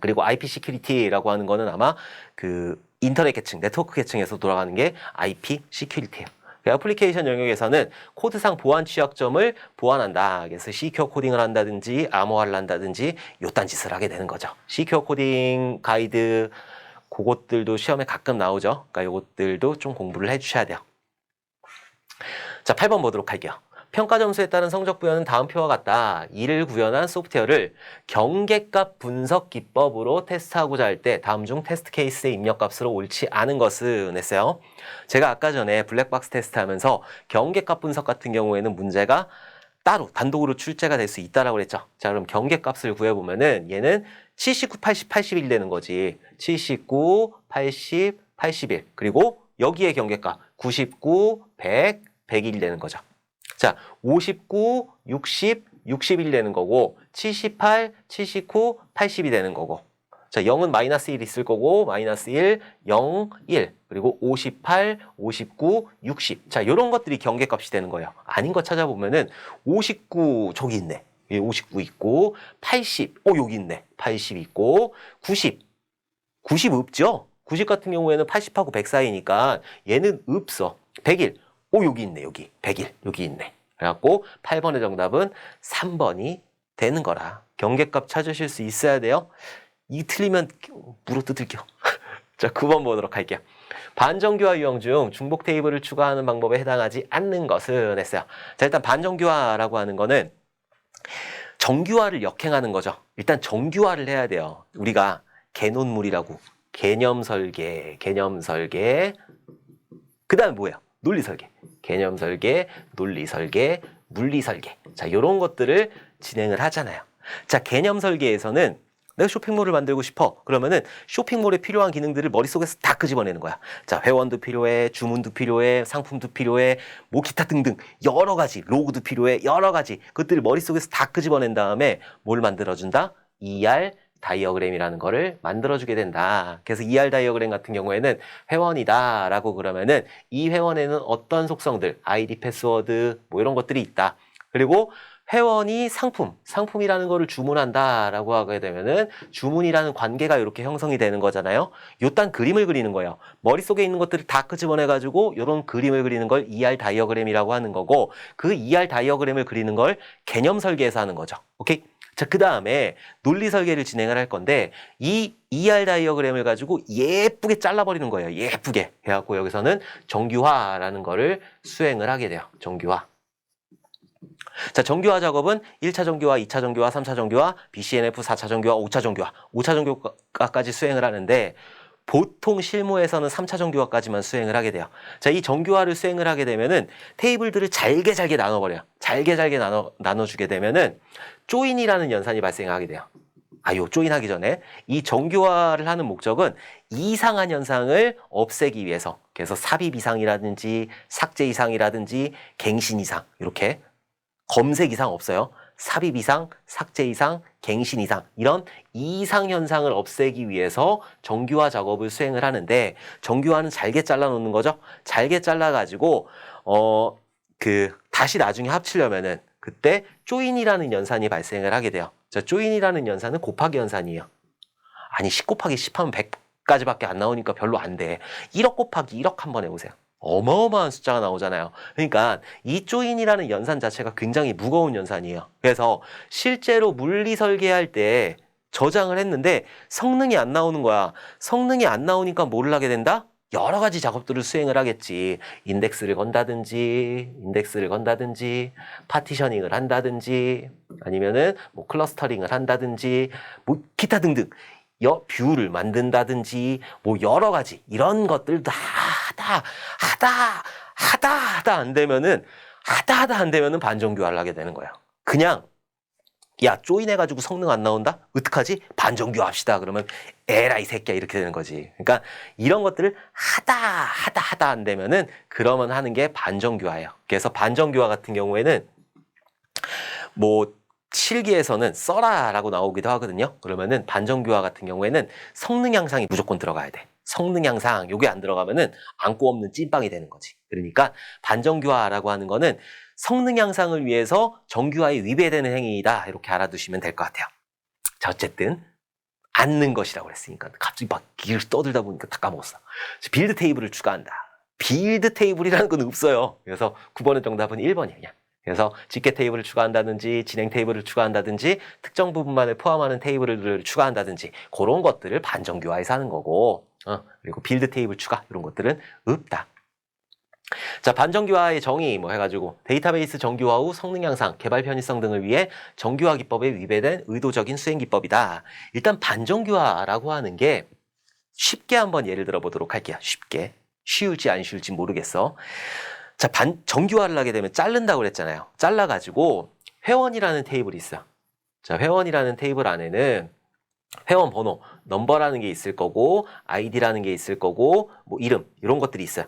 그리고 IP 시큐리티라고 하는 거는 아마 그 인터넷 계층, 네트워크 계층에서 돌아가는 게 IP 시큐리티예요. 애플리케이션 영역에서는 코드상 보안 취약점을 보완한다. 그래서 시큐어 코딩을 한다든지 암호화를 한다든지 요딴 짓을 하게 되는 거죠. 시큐어 코딩 가이드 그것들도 시험에 가끔 나오죠. 그러니까 요것들도 좀 공부를 해주셔야 돼요. 자, 8번 보도록 할게요. 평가 점수에 따른 성적 부여는 다음 표와 같다. 이를 구현한 소프트웨어를 경계값 분석 기법으로 테스트하고자 할 때 다음 중 테스트 케이스의 입력값으로 옳지 않은 것은 했어요. 제가 아까 전에 블랙박스 테스트 하면서 경계값 분석 같은 경우에는 문제가 따로 단독으로 출제가 될 수 있다라고 그랬죠. 자, 그럼 경계값을 구해보면은 얘는 79, 80, 81 되는 거지. 79, 80, 81 그리고 여기에 경계값 99, 100, 101 되는 거죠. 자, 59, 60, 61 되는 거고 78, 79, 80이 되는 거고 자, 0은 마이너스 1 있을 거고 마이너스 1, 0, 1 그리고 58, 59, 60 자, 이런 것들이 경계값이 되는 거예요. 아닌 거 찾아보면은 59 저기 있네. 여기 59 있고 80, 여기 있네. 80 있고 90 없죠? 90 같은 경우에는 80하고 100 사이니까 얘는 없어. 101 여기 있네. 여기 101 여기 있네. 그래갖고 8번의 정답은 3번이 되는 거라. 경계값 찾으실 수 있어야 돼요. 이 틀리면 물어뜯을게요. 자, 9번 보도록 할게요. 반정규화 유형 중 중복 테이블을 추가하는 방법에 해당하지 않는 것은 했어요. 자, 일단 반정규화라고 하는 거는 정규화를 역행하는 거죠. 일단 정규화를 해야 돼요. 우리가 개논물이라고 개념 설계 그 다음에 뭐예요? 논리 설계, 개념 설계, 논리 설계, 물리 설계. 자, 이런 것들을 진행을 하잖아요. 자, 개념 설계에서는 내가 쇼핑몰을 만들고 싶어. 그러면은 쇼핑몰에 필요한 기능들을 머릿속에서 다 끄집어내는 거야. 자, 회원도 필요해, 주문도 필요해, 상품도 필요해, 뭐 기타 등등 여러 가지, 로고도 필요해, 여러 가지 그것들을 머릿속에서 다 끄집어낸 다음에 뭘 만들어준다? ER 다이어그램이라는 거를 만들어주게 된다. 그래서 ER 다이어그램 같은 경우에는 회원이다 라고 그러면은 이 회원에는 어떤 속성들, 아이디, 패스워드 뭐 이런 것들이 있다. 그리고 회원이 상품이라는 거를 주문한다 라고 하게 되면은 주문이라는 관계가 이렇게 형성이 되는 거잖아요. 요딴 그림을 그리는 거예요. 머릿속에 있는 것들을 다 끄집어내 가지고 요런 그림을 그리는 걸 ER 다이어그램이라고 하는 거고, 그 ER 다이어그램을 그리는 걸 개념 설계에서 하는 거죠. 오케이? 자, 그 다음에 논리 설계를 진행을 할 건데, 이 ER 다이어그램을 가지고 예쁘게 잘라버리는 거예요. 예쁘게. 해갖고 여기서는 정규화라는 거를 수행을 하게 돼요. 정규화. 자, 정규화 작업은 1차 정규화, 2차 정규화, 3차 정규화, BCNF 4차 정규화, 5차 정규화, 5차 정규화까지 수행을 하는데, 보통 실무에서는 3차 정규화까지만 수행을 하게 돼요. 자, 이 정규화를 수행을 하게 되면은 테이블들을 잘게 나눠버려요. 잘게 나눠주게 되면은 조인이라는 연산이 발생하게 돼요. 요 조인하기 전에 이 정규화를 하는 목적은 이상한 현상을 없애기 위해서, 그래서 삽입 이상이라든지 삭제 이상이라든지 갱신 이상, 이렇게 검색 이상 없어요. 삽입 이상, 삭제 이상, 갱신 이상, 이런 이상 현상을 없애기 위해서 정규화 작업을 수행을 하는데, 정규화는 잘게 잘라 놓는 거죠. 잘게 잘라 가지고 다시 나중에 합치려면은 그때 조인이라는 연산이 발생을 하게 돼요. 자, 조인이라는 연산은 곱하기 연산이에요. 아니 10 곱하기 10 하면 100까지밖에 안 나오니까 별로 안 돼. 1억 곱하기 1억 한번 해보세요. 어마어마한 숫자가 나오잖아요. 그러니까 이 조인이라는 연산 자체가 굉장히 무거운 연산이에요. 그래서 실제로 물리 설계할 때 저장을 했는데 성능이 안 나오는 거야. 성능이 안 나오니까 뭐를 하게 된다? 여러 가지 작업들을 수행을 하겠지. 인덱스를 건다든지, 파티셔닝을 한다든지, 아니면은 뭐 클러스터링을 한다든지, 뭐 기타 등등. 뷰를 만든다든지, 뭐 여러 가지 이런 것들 다 하다 안 되면은 반정규화를 하게 되는 거예요. 그냥 야, 조인해가지고 성능 안 나온다? 어떡하지? 반정규화 합시다. 그러면 에라이 새끼야 이렇게 되는 거지. 그러니까 이런 것들을 하다 안 되면은 그러면 하는 게 반정규화예요. 그래서 반정규화 같은 경우에는 뭐 실기에서는 써라라고 나오기도 하거든요. 그러면은 반정규화 같은 경우에는 성능 향상이 무조건 들어가야 돼. 성능 향상, 요게 안 들어가면은 안고 없는 찐빵이 되는 거지. 그러니까 반정규화라고 하는 거는 성능 향상을 위해서 정규화에 위배되는 행위이다. 이렇게 알아두시면 될 것 같아요. 자, 어쨌든 앉는 것이라고 그랬으니까 갑자기 막 길을 떠들다 보니까 다 까먹었어. 빌드 테이블을 추가한다. 빌드 테이블이라는 건 없어요. 그래서 9번의 정답은 1번이에요. 그래서 집계 테이블을 추가한다든지 진행 테이블을 추가한다든지 특정 부분만을 포함하는 테이블을 추가한다든지 그런 것들을 반정규화해서 하는 거고, 그리고 빌드 테이블 추가 이런 것들은 없다. 자, 반정규화의 정의 뭐 해가지고 데이터베이스 정규화 후 성능 향상, 개발 편의성 등을 위해 정규화 기법에 위배된 의도적인 수행 기법이다. 일단 반정규화라고 하는 게 쉽게 한번 예를 들어 보도록 할게요. 쉽게. 쉬울지 안 쉬울지 모르겠어. 자, 정규화를 하게 되면 자른다고 그랬잖아요. 잘라가지고 회원이라는 테이블이 있어. 자, 회원이라는 테이블 안에는 회원 번호, 넘버라는 게 있을 거고, 아이디라는 게 있을 거고, 뭐 이름, 이런 것들이 있어요.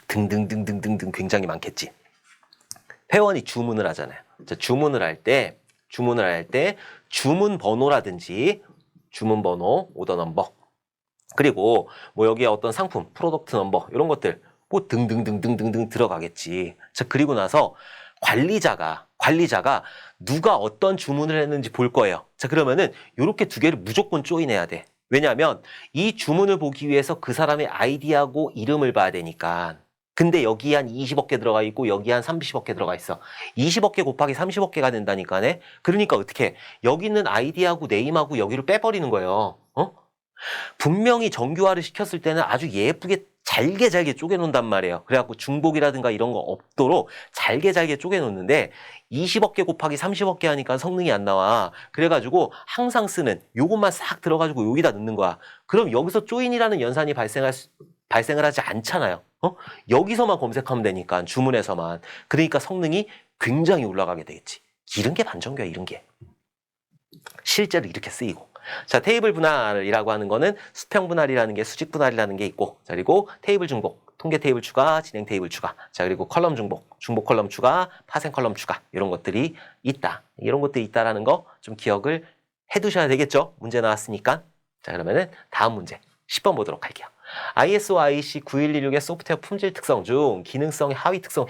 등등등등등등 굉장히 많겠지. 회원이 주문을 하잖아요. 자, 주문을 할 때 주문 번호라든지 주문 번호, 오더 넘버, 그리고 뭐 여기에 어떤 상품, 프로덕트 넘버 이런 것들 뭐 등등등등등등 들어가겠지. 자, 그리고 나서 관리자가 누가 어떤 주문을 했는지 볼 거예요. 자, 그러면은 요렇게 두 개를 무조건 조인해야 돼. 왜냐하면 이 주문을 보기 위해서 그 사람의 아이디하고 이름을 봐야 되니까. 근데 여기 한 20억 개 들어가 있고 여기 한 30억 개 들어가 있어. 20억 개 곱하기 30억 개가 된다니까네. 그러니까 어떻게 여기 있는 아이디하고 네임하고 여기를 빼버리는 거예요. 분명히 정규화를 시켰을 때는 아주 예쁘게 잘게 쪼개놓는단 말이에요. 그래갖고 중복이라든가 이런 거 없도록 잘게 쪼개놓는데 20억 개 곱하기 30억 개 하니까 성능이 안 나와. 그래가지고 항상 쓰는 요것만 싹 들어가지고 여기다 넣는 거야. 그럼 여기서 조인이라는 연산이 발생을 하지 않잖아요. 여기서만 검색하면 되니까 주문에서만. 그러니까 성능이 굉장히 올라가게 되겠지. 이런 게 반정규야, 이런 게. 실제로 이렇게 쓰이고. 자, 테이블 분할이라고 하는 거는 수평 분할이라는 게 수직 분할이라는 게 있고, 자, 그리고 테이블 중복, 통계 테이블 추가, 진행 테이블 추가, 자, 그리고 컬럼 중복, 중복 컬럼 추가, 파생 컬럼 추가, 이런 것들이 있다. 이런 것들이 있다라는 거 좀 기억을 해 두셔야 되겠죠? 문제 나왔으니까. 자, 그러면은 다음 문제 10번 보도록 할게요. ISO IEC 9116의 소프트웨어 품질 특성 중 기능성의 하위 특성.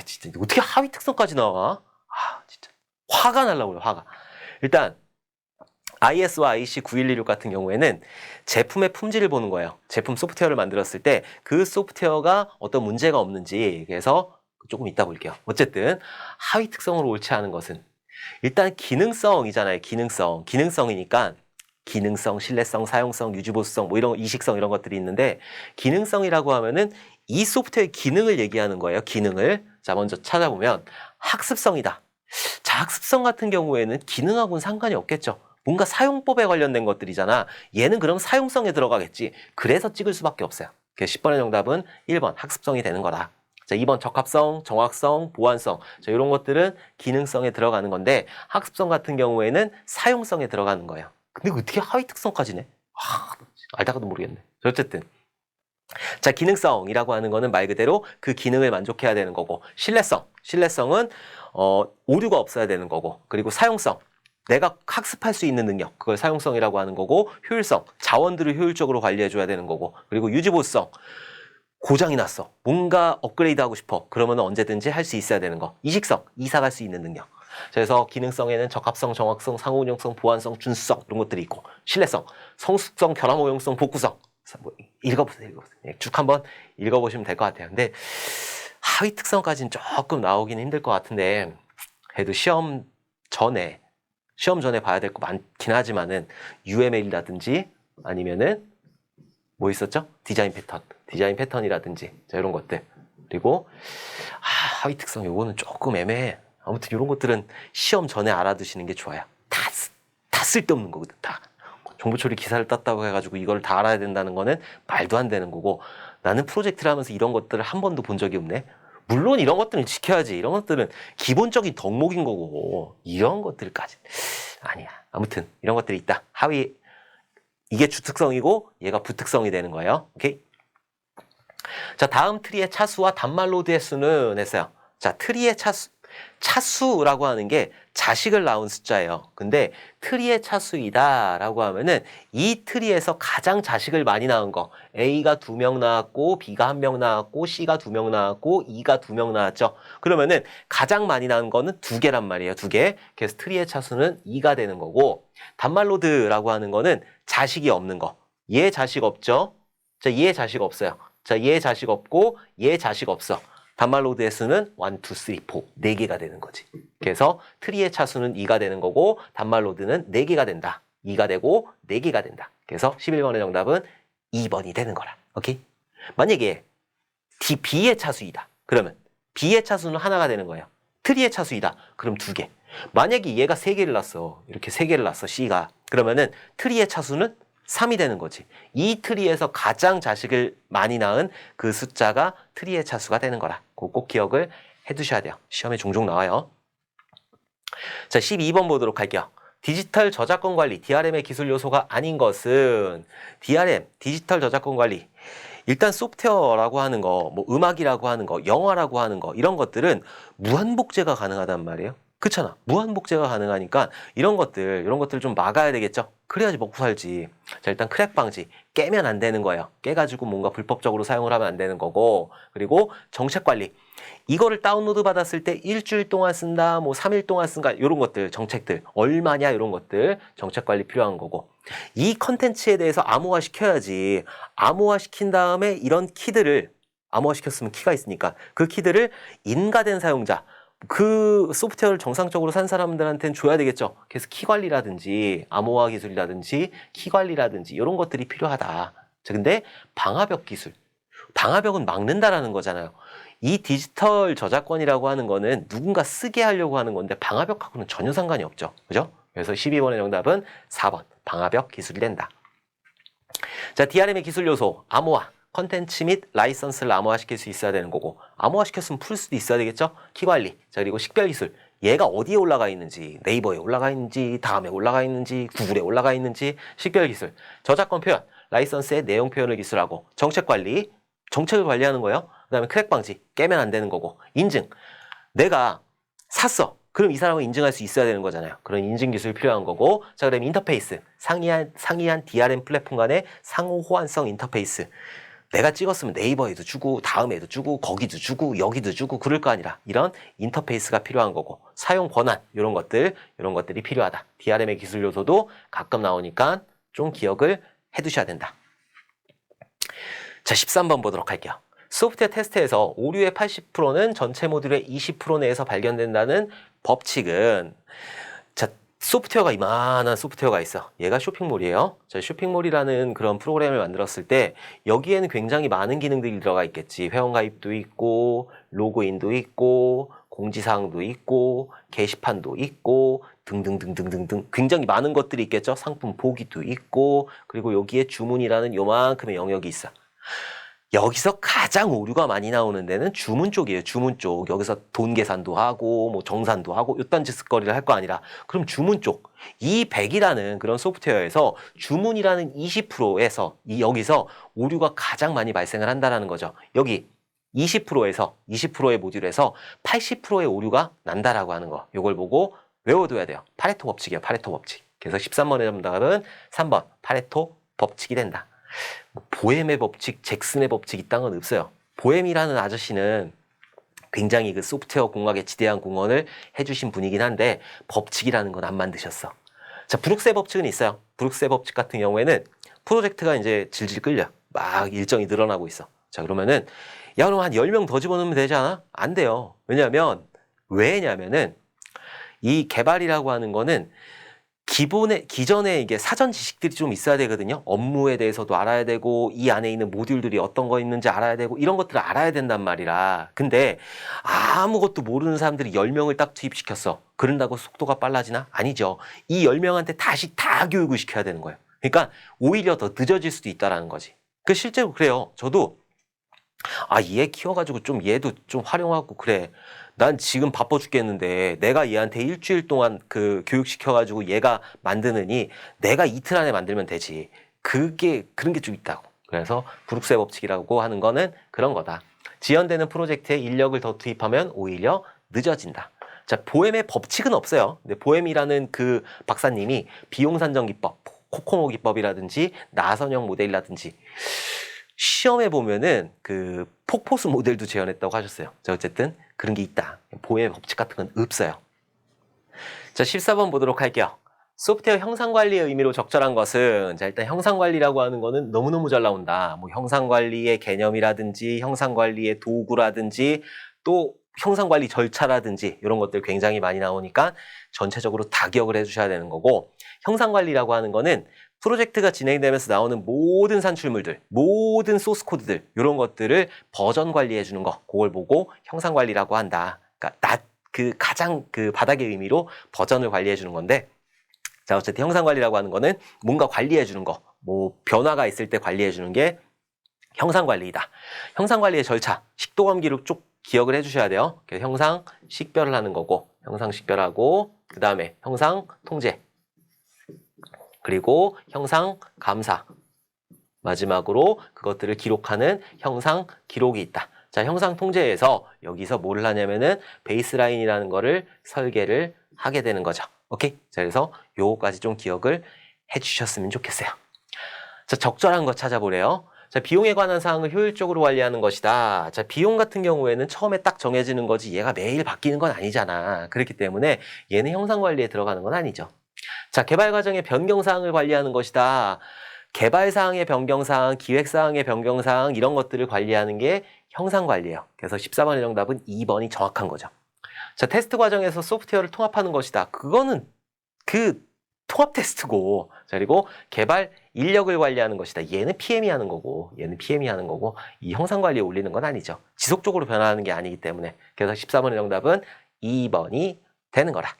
진짜 어떻게 하위 특성까지 나와? 아, 진짜 화가 날라고요, 화가. 일단 ISO IEC 9116 같은 경우에는 제품의 품질을 보는 거예요. 제품 소프트웨어를 만들었을 때 그 소프트웨어가 어떤 문제가 없는지, 그래서 조금 이따 볼게요. 어쨌든 하위 특성으로 옳지 않은 것은 일단 기능성이잖아요. 기능성이니까 기능성, 신뢰성, 사용성, 유지보수성, 뭐 이런 이식성 이런 것들이 있는데, 기능성이라고 하면은 이 소프트웨어의 기능을 얘기하는 거예요. 기능을. 자, 먼저 찾아보면 학습성이다. 자, 학습성 같은 경우에는 기능하고는 상관이 없겠죠. 뭔가 사용법에 관련된 것들이잖아. 얘는 그럼 사용성에 들어가겠지. 그래서 찍을 수밖에 없어요. 그래서 10번의 정답은 1번 학습성이 되는 거다. 자, 2번 적합성, 정확성, 보안성. 자, 이런 것들은 기능성에 들어가는 건데, 학습성 같은 경우에는 사용성에 들어가는 거예요. 근데 어떻게 하위 특성까지 내? 알다가도 모르겠네. 어쨌든. 자, 기능성이라고 하는 거는 말 그대로 그 기능을 만족해야 되는 거고, 신뢰성은 오류가 없어야 되는 거고, 그리고 사용성, 내가 학습할 수 있는 능력, 그걸 사용성이라고 하는 거고, 효율성, 자원들을 효율적으로 관리해줘야 되는 거고, 그리고 유지보수성, 고장이 났어. 뭔가 업그레이드 하고 싶어. 그러면 언제든지 할 수 있어야 되는 거. 이식성, 이사 갈 수 있는 능력. 그래서 기능성에는 적합성, 정확성, 상호운용성, 보안성, 준수성 이런 것들이 있고, 신뢰성, 성숙성, 결함 오용성, 복구성. 읽어보세요. 쭉 한번 읽어보시면 될 것 같아요. 근데 하위 특성까지는 조금 나오기는 힘들 것 같은데, 그래도 시험 전에 봐야 될 거 많긴 하지만은 UML이라든지 아니면은 뭐 있었죠? 디자인 패턴이라든지 자, 이런 것들. 그리고 하위 특성 요거는 조금 애매해. 아무튼 이런 것들은 시험 전에 알아두시는 게 좋아요. 다 쓸데없는 거거든. 다 정보처리 기사를 땄다고 해가지고 이걸 다 알아야 된다는 거는 말도 안 되는 거고, 나는 프로젝트를 하면서 이런 것들을 한 번도 본 적이 없네. 물론 이런 것들은 지켜야지. 이런 것들은 기본적인 덕목인 거고, 이런 것들까지 아니야. 아무튼 이런 것들이 있다. 하위, 이게 주특성이고 얘가 부특성이 되는 거예요. 오케이? 자, 다음 트리의 차수와 단말로드의 수는 했어요. 자, 트리의 차수라고 하는 게 자식을 낳은 숫자예요. 근데 트리의 차수이다라고 하면은 이 트리에서 가장 자식을 많이 낳은 거, A가 2명 낳았고, B가 1명 낳았고, C가 2명 낳았고, E가 2명 낳았죠. 그러면은 가장 많이 낳은 거는 2개란 말이에요. 2개. 그래서 트리의 차수는 2가 되는 거고, 단말로드라고 하는 거는 자식이 없는 거. 얘 자식 없죠? 자, 얘 자식 없어요. 자, 얘 자식 없고, 얘 자식 없어. 단말로드의 수는 1, 2, 3, 4, 4개가 되는 거지. 그래서 트리의 차수는 2가 되는 거고, 단말로드는 4개가 된다. 2가 되고 4개가 된다. 그래서 11번의 정답은 2번이 되는 거라. 오케이? 만약에 B의 차수이다. 그러면 B의 차수는 하나가 되는 거예요. 트리의 차수이다. 그럼 2개. 만약에 얘가 3개를 낳았어. 이렇게 3개를 낳았어, C가. 그러면은 트리의 차수는 3이 되는 거지. 이 트리에서 가장 자식을 많이 낳은 그 숫자가 트리의 차수가 되는 거라. 꼭 기억을 해두셔야 돼요. 시험에 종종 나와요. 자, 12번 보도록 할게요. 디지털 저작권 관리, DRM의 기술 요소가 아닌 것은 DRM, 디지털 저작권 관리. 일단 소프트웨어라고 하는 거, 뭐 음악이라고 하는 거, 영화라고 하는 거, 이런 것들은 무한복제가 가능하단 말이에요. 그렇잖아. 무한복제가 가능하니까 이런 것들 좀 막아야 되겠죠. 그래야지 먹고 살지. 자, 일단 크랙 방지. 깨면 안 되는 거예요. 깨가지고 뭔가 불법적으로 사용을 하면 안 되는 거고, 그리고 정책 관리. 이거를 다운로드 받았을 때 일주일 동안 쓴다, 뭐 3일 동안 쓴다, 이런 것들, 정책들, 얼마냐, 이런 것들, 정책 관리 필요한 거고. 이 컨텐츠에 대해서 암호화 시켜야지. 암호화 시킨 다음에 이런 키들을, 암호화 시켰으면 키가 있으니까, 그 키들을 인가된 사용자, 그 소프트웨어를 정상적으로 산 사람들한테는 줘야 되겠죠. 그래서 키 관리라든지 암호화 기술이라든지 키 관리라든지 이런 것들이 필요하다. 자, 근데 방화벽 기술, 방화벽은 막는다라는 거잖아요. 이 디지털 저작권이라고 하는 거는 누군가 쓰게 하려고 하는 건데 방화벽하고는 전혀 상관이 없죠. 그죠? 그래서 12번의 정답은 4번 방화벽 기술이 된다. 자, DRM의 기술 요소, 암호화. 컨텐츠 및 라이선스를 암호화시킬 수 있어야 되는 거고 암호화시켰으면 풀 수도 있어야 되겠죠? 키관리. 자, 그리고 식별기술. 얘가 어디에 올라가 있는지, 네이버에 올라가 있는지, 다음에 올라가 있는지, 구글에 올라가 있는지, 식별기술. 저작권 표현, 라이선스의 내용 표현을 기술하고 정책관리, 정책을 관리하는 거예요. 그 다음에 크랙 방지, 깨면 안 되는 거고 인증. 내가 샀어. 그럼 이 사람은 인증할 수 있어야 되는 거잖아요. 그런 인증 기술이 필요한 거고. 자, 그다음에 인터페이스. 상이한 DRM 플랫폼 간의 상호 호환성 인터페이스. 내가 찍었으면 네이버에도 주고 다음에도 주고 거기도 주고 여기도 주고 그럴 거 아니라 이런 인터페이스가 필요한 거고 사용 권한 이런 것들이 필요하다. DRM의 기술 요소도 가끔 나오니까 좀 기억을 해두셔야 된다. 자, 13번 보도록 할게요. 소프트웨어 테스트에서 오류의 80%는 전체 모듈의 20% 내에서 발견된다는 법칙은, 자, 소프트웨어가 이만한 소프트웨어가 있어. 얘가 쇼핑몰이에요. 자, 쇼핑몰이라는 그런 프로그램을 만들었을 때 여기에는 굉장히 많은 기능들이 들어가 있겠지. 회원가입도 있고 로그인도 있고 공지사항도 있고 게시판도 있고 등등등등등등 굉장히 많은 것들이 있겠죠. 상품 보기도 있고 그리고 여기에 주문이라는 요만큼의 영역이 있어. 여기서 가장 오류가 많이 나오는 데는 주문 쪽이에요. 주문 쪽. 여기서 돈 계산도 하고 뭐 정산도 하고 요딴 짓거리를 할 거 아니라 그럼 주문 쪽. 이 100이라는 그런 소프트웨어에서 주문이라는 20%에서 여기서 오류가 가장 많이 발생을 한다는 거죠. 여기 20%에서 20%의 모듈에서 80%의 오류가 난다라고 하는 거. 이걸 보고 외워둬야 돼요. 파레토 법칙이에요. 파레토 법칙. 그래서 13번의 정답은 3번 파레토 법칙이 된다. 보엠의 법칙, 잭슨의 법칙 이딴 건 없어요. 보엠이라는 아저씨는 굉장히 그 소프트웨어 공학에 지대한 공헌을 해주신 분이긴 한데 법칙이라는 건 안 만드셨어. 자, 브룩스의 법칙은 있어요. 브룩스의 법칙 같은 경우에는 프로젝트가 이제 질질 끌려. 막 일정이 늘어나고 있어. 자, 그러면은 야, 그럼 한 10명 더 집어넣으면 되지 않아? 안 돼요. 왜냐면은 이 개발이라고 하는 거는 기존에 이게 사전 지식들이 좀 있어야 되거든요. 업무에 대해서도 알아야 되고, 이 안에 있는 모듈들이 어떤 거 있는지 알아야 되고, 이런 것들을 알아야 된단 말이라. 근데 아무것도 모르는 사람들이 10명을 딱 투입시켰어. 그런다고 속도가 빨라지나? 아니죠. 이 10명한테 다시 다 교육을 시켜야 되는 거예요. 그러니까 오히려 더 늦어질 수도 있다라는 거지. 그 실제로 그래요. 저도 얘 키워가지고 좀 얘도 좀 활용하고 그래. 난 지금 바빠 죽겠는데 내가 얘한테 일주일 동안 그 교육시켜가지고 얘가 만드느니 내가 이틀 안에 만들면 되지. 그런 게 좀 있다고. 그래서 브룩스의 법칙이라고 하는 거는 그런 거다. 지연되는 프로젝트에 인력을 더 투입하면 오히려 늦어진다. 자, 보엠의 법칙은 없어요. 근데 보엠이라는 그 박사님이 비용산정 기법, 코코모 기법이라든지 나선형 모델이라든지 시험에 보면은 그 폭포수 모델도 재현했다고 하셨어요. 자, 어쨌든 그런 게 있다. 보엠의 법칙 같은 건 없어요. 자, 14번 보도록 할게요. 소프트웨어 형상관리의 의미로 적절한 것은, 자, 일단 형상관리라고 하는 거는 너무너무 잘 나온다. 뭐 형상관리의 개념이라든지 형상관리의 도구라든지 또 형상관리 절차라든지 이런 것들 굉장히 많이 나오니까 전체적으로 다 기억을 해주셔야 되는 거고, 형상관리라고 하는 거는 프로젝트가 진행되면서 나오는 모든 산출물들, 모든 소스 코드들 이런 것들을 버전 관리해 주는 거, 그걸 보고 형상 관리라고 한다. 그러니까 가장 그 바닥의 의미로 버전을 관리해 주는 건데, 자, 어쨌든 형상 관리라고 하는 거는 뭔가 관리해 주는 거, 뭐 변화가 있을 때 관리해 주는 게 형상 관리이다. 형상 관리의 절차, 식도감 기록 쭉 기억을 해 주셔야 돼요. 그래서 형상 식별을 하는 거고, 형상 식별하고 그 다음에 형상 통제. 그리고 형상 감사. 마지막으로 그것들을 기록하는 형상 기록이 있다. 자, 형상 통제에서 여기서 뭘 하냐면은 베이스라인이라는 거를 설계를 하게 되는 거죠. 오케이? 자, 그래서 요거까지 좀 기억을 해 주셨으면 좋겠어요. 자, 적절한 거 찾아보래요. 자, 비용에 관한 사항을 효율적으로 관리하는 것이다. 자, 비용 같은 경우에는 처음에 딱 정해지는 거지 얘가 매일 바뀌는 건 아니잖아. 그렇기 때문에 얘는 형상 관리에 들어가는 건 아니죠. 자, 개발 과정의 변경사항을 관리하는 것이다. 개발사항의 변경사항, 기획사항의 변경사항 이런 것들을 관리하는 게 형상관리예요. 그래서 14번의 정답은 2번이 정확한 거죠. 자, 테스트 과정에서 소프트웨어를 통합하는 것이다. 그거는 그 통합 테스트고, 자, 그리고 개발 인력을 관리하는 것이다. 얘는 PM이 하는 거고, 이 형상관리에 올리는 건 아니죠. 지속적으로 변화하는 게 아니기 때문에. 그래서 14번의 정답은 2번이 되는 거라.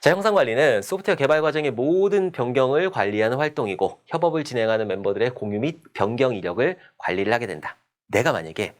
자, 형상관리는 소프트웨어 개발 과정의 모든 변경을 관리하는 활동이고 협업을 진행하는 멤버들의 공유 및 변경 이력을 관리를 하게 된다. 내가 만약에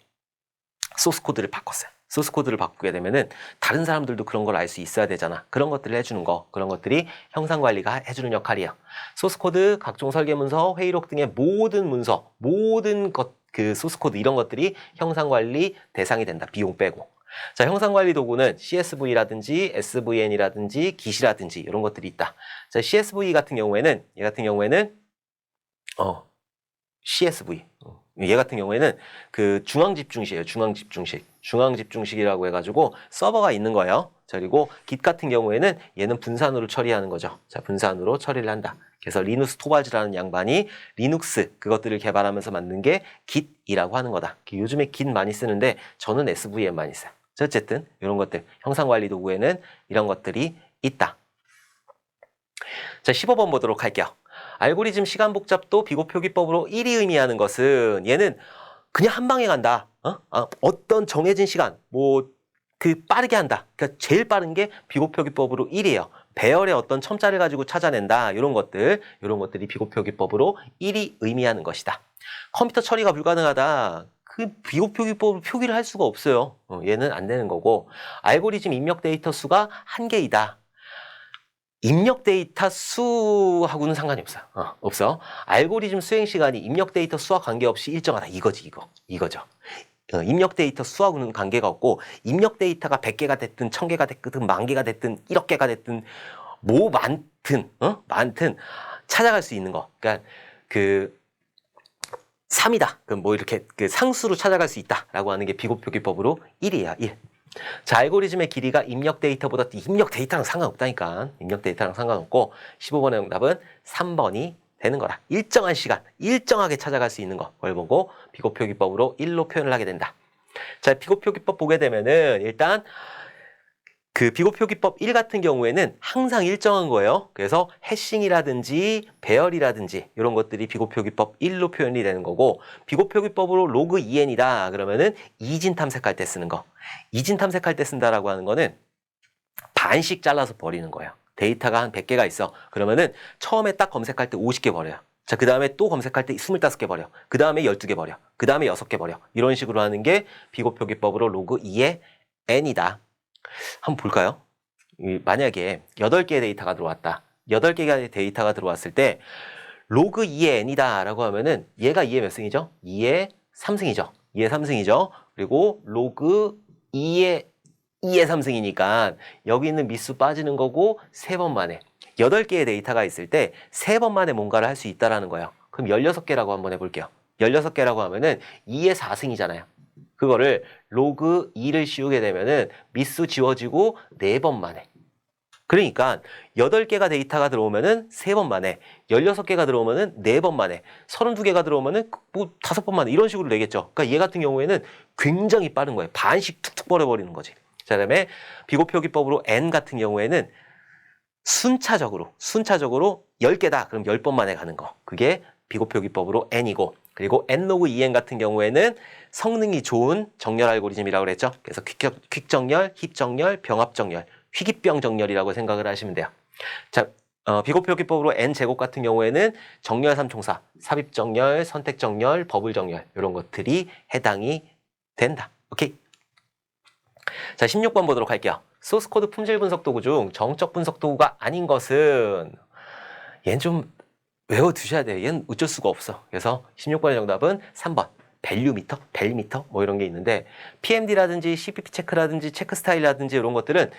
소스 코드를 바꿨어요. 소스 코드를 바꾸게 되면은 다른 사람들도 그런 걸 알 수 있어야 되잖아. 그런 것들을 해주는 거, 그런 것들이 형상관리가 해주는 역할이에요. 소스 코드, 각종 설계 문서, 회의록 등의 모든 문서, 모든 그 소스 코드 이런 것들이 형상관리 대상이 된다. 비용 빼고. 자, 형상관리 도구는 CSV라든지 SVN이라든지 Git이라든지 이런 것들이 있다. 자, CSV 같은 경우에는 얘 같은 경우에는 CSV. 얘 같은 경우에는 그 중앙집중식이에요. 중앙집중식. 중앙집중식이라고 해가지고 서버가 있는 거예요. 자, 그리고 Git 같은 경우에는 얘는 분산으로 처리하는 거죠. 자, 분산으로 처리를 한다. 그래서 리누스 토발즈라는 양반이 리눅스 그것들을 개발하면서 만든 게 Git이라고 하는 거다. 요즘에 Git 많이 쓰는데 저는 SVN 많이 써요. 자, 어쨌든 이런 것들 형상관리 도구에는 이런 것들이 있다. 자, 15번 보도록 할게요. 알고리즘 시간 복잡도 비고 표기법으로 1이 의미하는 것은 얘는 그냥 한 방에 간다. 어떤 정해진 시간, 빠르게 한다. 그러니까 제일 빠른 게 비고 표기법으로 1이에요. 배열의 어떤 첨자를 가지고 찾아낸다. 이런 것들이 비고 표기법으로 1이 의미하는 것이다. 컴퓨터 처리가 불가능하다. 그 비고 표기법으로 표기를 할 수가 없어요. 얘는 안 되는 거고, 알고리즘 입력 데이터 수가 한개이다. 입력 데이터 수하고는 상관이 없어요. 없어. 알고리즘 수행 시간이 입력 데이터 수와 관계없이 일정하다. 이거죠. 입력 데이터 수하고는 관계가 없고, 입력 데이터가 100개가 됐든 1000개가 됐든 10,000개가 됐든 1억 개가 됐든 많든 찾아갈 수 있는 거. 그러니까 3이다. 그럼 이렇게 상수로 찾아갈 수 있다라고 하는 게 비고표기법으로 1이야. 1. 자, 알고리즘의 길이가 입력 데이터보다 입력 데이터랑 상관없다니까. 입력 데이터랑 상관없고 15번의 정답은 3번이 되는 거라. 일정한 시간, 일정하게 찾아갈 수 있는 거. 그걸 보고 비고표기법으로 1로 표현을 하게 된다. 자, 비고표기법 보게 되면은 일단 그 비고표기법 1 같은 경우에는 항상 일정한 거예요. 그래서 해싱이라든지 배열이라든지 이런 것들이 비고표기법 1로 표현이 되는 거고, 비고표기법으로 로그 EN이다 그러면은 이진 탐색할 때 쓰는 거. 이진 탐색할 때 쓴다라고 하는 거는 반씩 잘라서 버리는 거예요. 데이터가 한 100개가 있어. 그러면은 처음에 딱 검색할 때 50개 버려요. 자, 그 다음에 또 검색할 때 25개 버려. 그 다음에 12개 버려. 그 다음에 6개 버려. 이런 식으로 하는 게 비고표기법으로 로그 2의 N이다. 한번 볼까요? 만약에 8개의 데이터가 들어왔다. 8개의 데이터가 들어왔을 때 로그 2의 n이다 라고 하면은 얘가 2의 몇 승이죠? 2의 3승이죠. 2의 3승이죠. 그리고 로그 2의 3승이니까 여기 있는 미수 빠지는 거고 3번 만에 8개의 데이터가 있을 때 3번 만에 뭔가를 할 수 있다라는 거예요. 그럼 16개라고 한번 해볼게요. 16개라고 하면은 2의 4승이잖아요. 그거를 로그 2를 씌우게 되면은 미수 지워지고 4번 만에. 그러니까 8개가 데이터가 들어오면은 3번 만에, 16개가 들어오면은 4번 만에, 32개가 들어오면은 5번 만에 이런 식으로 내겠죠. 그러니까 얘 같은 경우에는 굉장히 빠른 거예요. 반씩 툭툭 버려버리는 거지. 자, 그다음에 비고표기법으로 n 같은 경우에는 순차적으로 10개다. 그럼 10번 만에 가는 거. 그게 비고표기법으로 n이고, 그리고 n로그 2n 같은 경우에는 성능이 좋은 정렬 알고리즘이라고 그랬죠. 그래서 퀵정렬, 힙정렬, 병합정렬, 휘깃병 정렬이라고 생각을 하시면 돼요. 자, 비고표기법으로 n제곱 같은 경우에는 정렬 3총사, 삽입정렬, 선택정렬, 버블정렬 이런 것들이 해당이 된다. 오케이. 자, 16번 보도록 할게요. 소스코드 품질 분석 도구 중 정적 분석 도구가 아닌 것은, 얘는 좀 외워두셔야 돼요. 얘는 어쩔 수가 없어. 그래서 16번의 정답은 3번. 밸류미터, 벨미터 뭐 이런 게 있는데, PMD라든지 CPP 체크라든지 체크 스타일이라든지 이런 것들은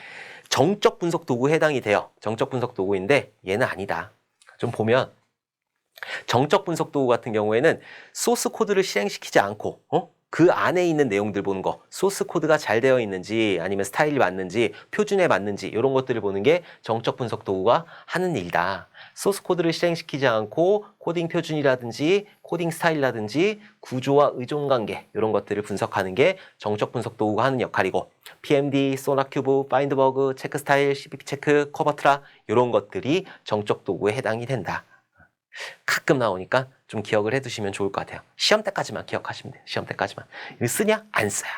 정적 분석 도구에 해당이 돼요. 정적 분석 도구인데 얘는 아니다. 좀 보면 정적 분석 도구 같은 경우에는 소스 코드를 실행시키지 않고 그 안에 있는 내용들 보는 거, 소스 코드가 잘 되어 있는지 아니면 스타일이 맞는지 표준에 맞는지 이런 것들을 보는 게 정적 분석 도구가 하는 일이다. 소스 코드를 실행시키지 않고 코딩 표준이라든지 코딩 스타일이라든지 구조와 의존관계 이런 것들을 분석하는 게 정적 분석 도구가 하는 역할이고, PMD, 소나큐브, 파인드버그, 체크 스타일, CPP 체크, 커버트라 이런 것들이 정적 도구에 해당이 된다. 가끔 나오니까 좀 기억을 해두시면 좋을 것 같아요. 시험 때까지만 기억하시면 돼요. 시험 때까지만. 이거 쓰냐? 안 써요.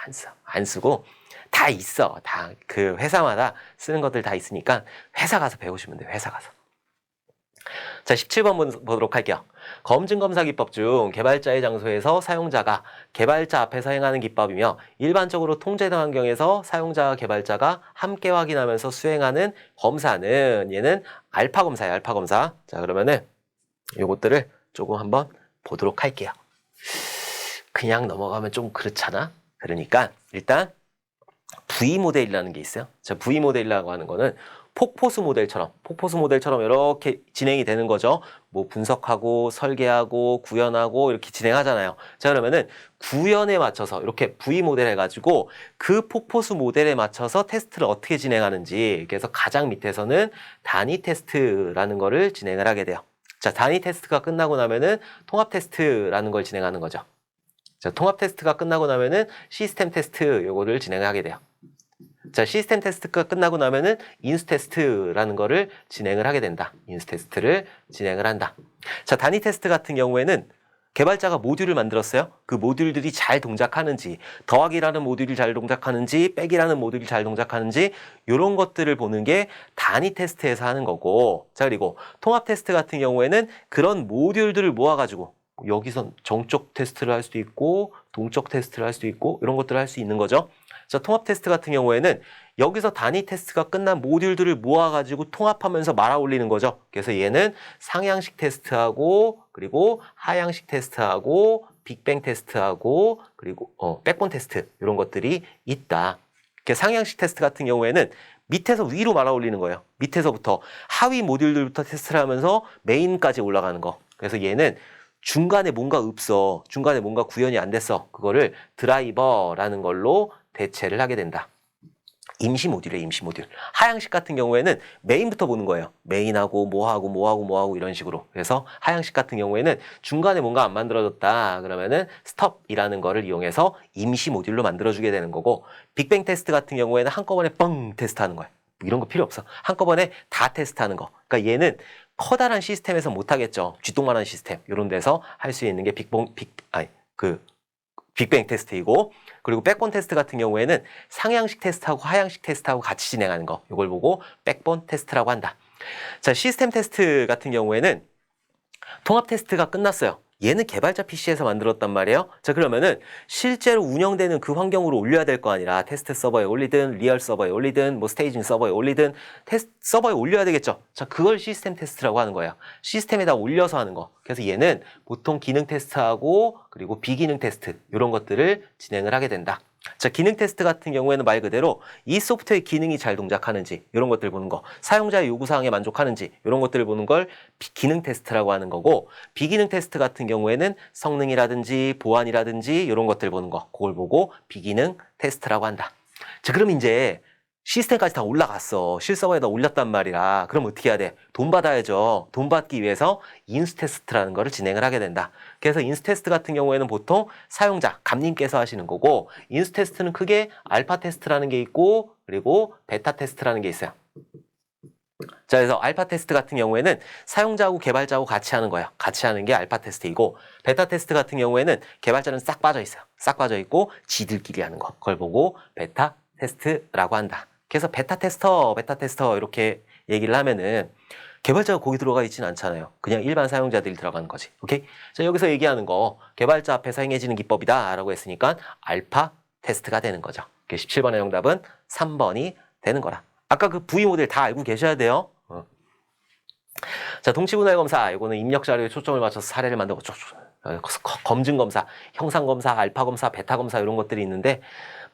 안 쓰고 다 있어. 다 그 회사마다 쓰는 것들 다 있으니까 회사 가서 배우시면 돼요. 회사 가서. 자, 17번 보도록 할게요. 검증검사 기법 중 개발자의 장소에서 사용자가 개발자 앞에서 행하는 기법이며 일반적으로 통제된 환경에서 사용자와 개발자가 함께 확인하면서 수행하는 검사는 얘는 알파 검사예요. 알파 검사. 자, 그러면은 요것들을 조금 한번 보도록 할게요. 그냥 넘어가면 좀 그렇잖아. 그러니까 일단 V 모델이라는 게 있어요. 자, V 모델이라고 하는 거는 폭포수 모델처럼 이렇게 진행이 되는 거죠. 뭐 분석하고 설계하고 구현하고 이렇게 진행하잖아요. 자, 그러면은 구현에 맞춰서 이렇게 V 모델 해가지고 그 폭포수 모델에 맞춰서 테스트를 어떻게 진행하는지, 그래서 가장 밑에서는 단위 테스트라는 거를 진행을 하게 돼요. 자, 단위 테스트가 끝나고 나면은 통합 테스트라는 걸 진행하는 거죠. 자, 통합 테스트가 끝나고 나면은 시스템 테스트 요거를 진행하게 돼요. 자, 시스템 테스트가 끝나고 나면은 인수 테스트라는 거를 진행을 하게 된다. 인수 테스트를 진행을 한다. 자, 단위 테스트 같은 경우에는 개발자가 모듈을 만들었어요. 그 모듈들이 잘 동작하는지, 더하기라는 모듈이 잘 동작하는지, 빼기라는 모듈이 잘 동작하는지 이런 것들을 보는 게 단위 테스트에서 하는 거고, 자, 그리고 통합 테스트 같은 경우에는 그런 모듈들을 모아가지고 여기선 정적 테스트를 할 수도 있고 동적 테스트를 할 수도 있고 이런 것들을 할 수 있는 거죠. 자, 통합 테스트 같은 경우에는 여기서 단위 테스트가 끝난 모듈들을 모아가지고 통합하면서 말아 올리는 거죠. 그래서 얘는 상향식 테스트하고 그리고 하향식 테스트하고 빅뱅 테스트하고 그리고 백본 테스트 이런 것들이 있다. 상향식 테스트 같은 경우에는 밑에서 위로 말아 올리는 거예요. 밑에서부터 하위 모듈들부터 테스트를 하면서 메인까지 올라가는 거. 그래서 얘는 중간에 뭔가 없어. 중간에 뭔가 구현이 안 됐어. 그거를 드라이버라는 걸로 대체를 하게 된다. 임시 모듈이에요. 임시 모듈. 하향식 같은 경우에는 메인부터 보는 거예요. 메인하고 뭐하고 이런 식으로. 그래서 하향식 같은 경우에는 중간에 뭔가 안 만들어졌다 그러면은 스톱이라는 거를 이용해서 임시 모듈로 만들어주게 되는 거고, 빅뱅 테스트 같은 경우에는 한꺼번에 뻥 테스트하는 거예요. 이런 거 필요 없어. 한꺼번에 다 테스트하는 거. 그러니까 얘는 커다란 시스템에서 못하겠죠. 쥐똥만한 시스템 이런 데서 할 수 있는 게 빅뱅 테스트이고, 그리고 백본 테스트 같은 경우에는 상향식 테스트하고 하향식 테스트하고 같이 진행하는 거, 이걸 보고 백본 테스트라고 한다. 자, 시스템 테스트 같은 경우에는 통합 테스트가 끝났어요. 얘는 개발자 PC에서 만들었단 말이에요. 자, 그러면은 실제로 운영되는 그 환경으로 올려야 될 거 아니라 테스트 서버에 올리든 리얼 서버에 올리든 뭐 스테이징 서버에 올리든 테스트 서버에 올려야 되겠죠. 자, 그걸 시스템 테스트라고 하는 거예요. 시스템에다 올려서 하는 거. 그래서 얘는 보통 기능 테스트하고 그리고 비기능 테스트 이런 것들을 진행을 하게 된다. 자, 기능 테스트 같은 경우에는 말 그대로 이 소프트웨어의 기능이 잘 동작하는지 이런 것들을 보는 거, 사용자의 요구사항에 만족하는지 이런 것들을 보는 걸 기능 테스트라고 하는 거고, 비기능 테스트 같은 경우에는 성능이라든지 보안이라든지 이런 것들을 보는 거, 그걸 보고 비기능 테스트라고 한다. 자, 그럼 이제 시스템까지 다 올라갔어. 실서버에다 올렸단 말이야. 그럼 어떻게 해야 돼? 돈 받아야죠. 돈 받기 위해서 인수 테스트라는 거를 진행을 하게 된다. 그래서 인수 테스트 같은 경우에는 보통 사용자, 감님께서 하시는 거고, 인수 테스트는 크게 알파 테스트라는 게 있고 그리고 베타 테스트라는 게 있어요. 자, 그래서 알파 테스트 같은 경우에는 사용자하고 개발자하고 같이 하는 거예요. 같이 하는 게 알파 테스트이고, 베타 테스트 같은 경우에는 개발자는 싹 빠져 있어요. 싹 빠져 있고 지들끼리 하는 거, 그걸 보고 베타 테스트라고 한다. 그래서 베타 테스터 이렇게 얘기를 하면은 개발자가 거기 들어가 있지는 않잖아요. 그냥 일반 사용자들이 들어가는 거지. 오케이? 자, 여기서 얘기하는 거 개발자 앞에서 행해지는 기법이다 라고 했으니까 알파 테스트가 되는 거죠. 17번의 정답은 3번이 되는 거라. 아까 그 V 모델 다 알고 계셔야 돼요. 자, 동치분할 검사. 이거는 입력 자료에 초점을 맞춰서 사례를 만들고 검증 검사, 형상 검사, 알파 검사, 베타 검사 이런 것들이 있는데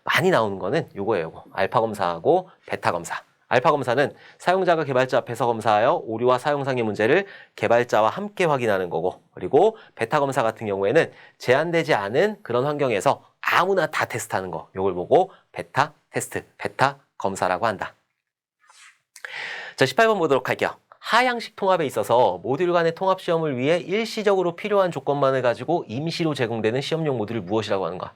많이 나오는 거는 요거예요. 요거. 알파 검사하고 베타 검사. 알파 검사는 사용자가 개발자 앞에서 검사하여 오류와 사용상의 문제를 개발자와 함께 확인하는 거고, 그리고 베타 검사 같은 경우에는 제한되지 않은 그런 환경에서 아무나 다 테스트하는 거, 요걸 보고 베타 테스트, 베타 검사라고 한다. 자, 18번 보도록 할게요. 하향식 통합에 있어서 모듈 간의 통합 시험을 위해 일시적으로 필요한 조건만을 가지고 임시로 제공되는 시험용 모듈을 무엇이라고 하는가?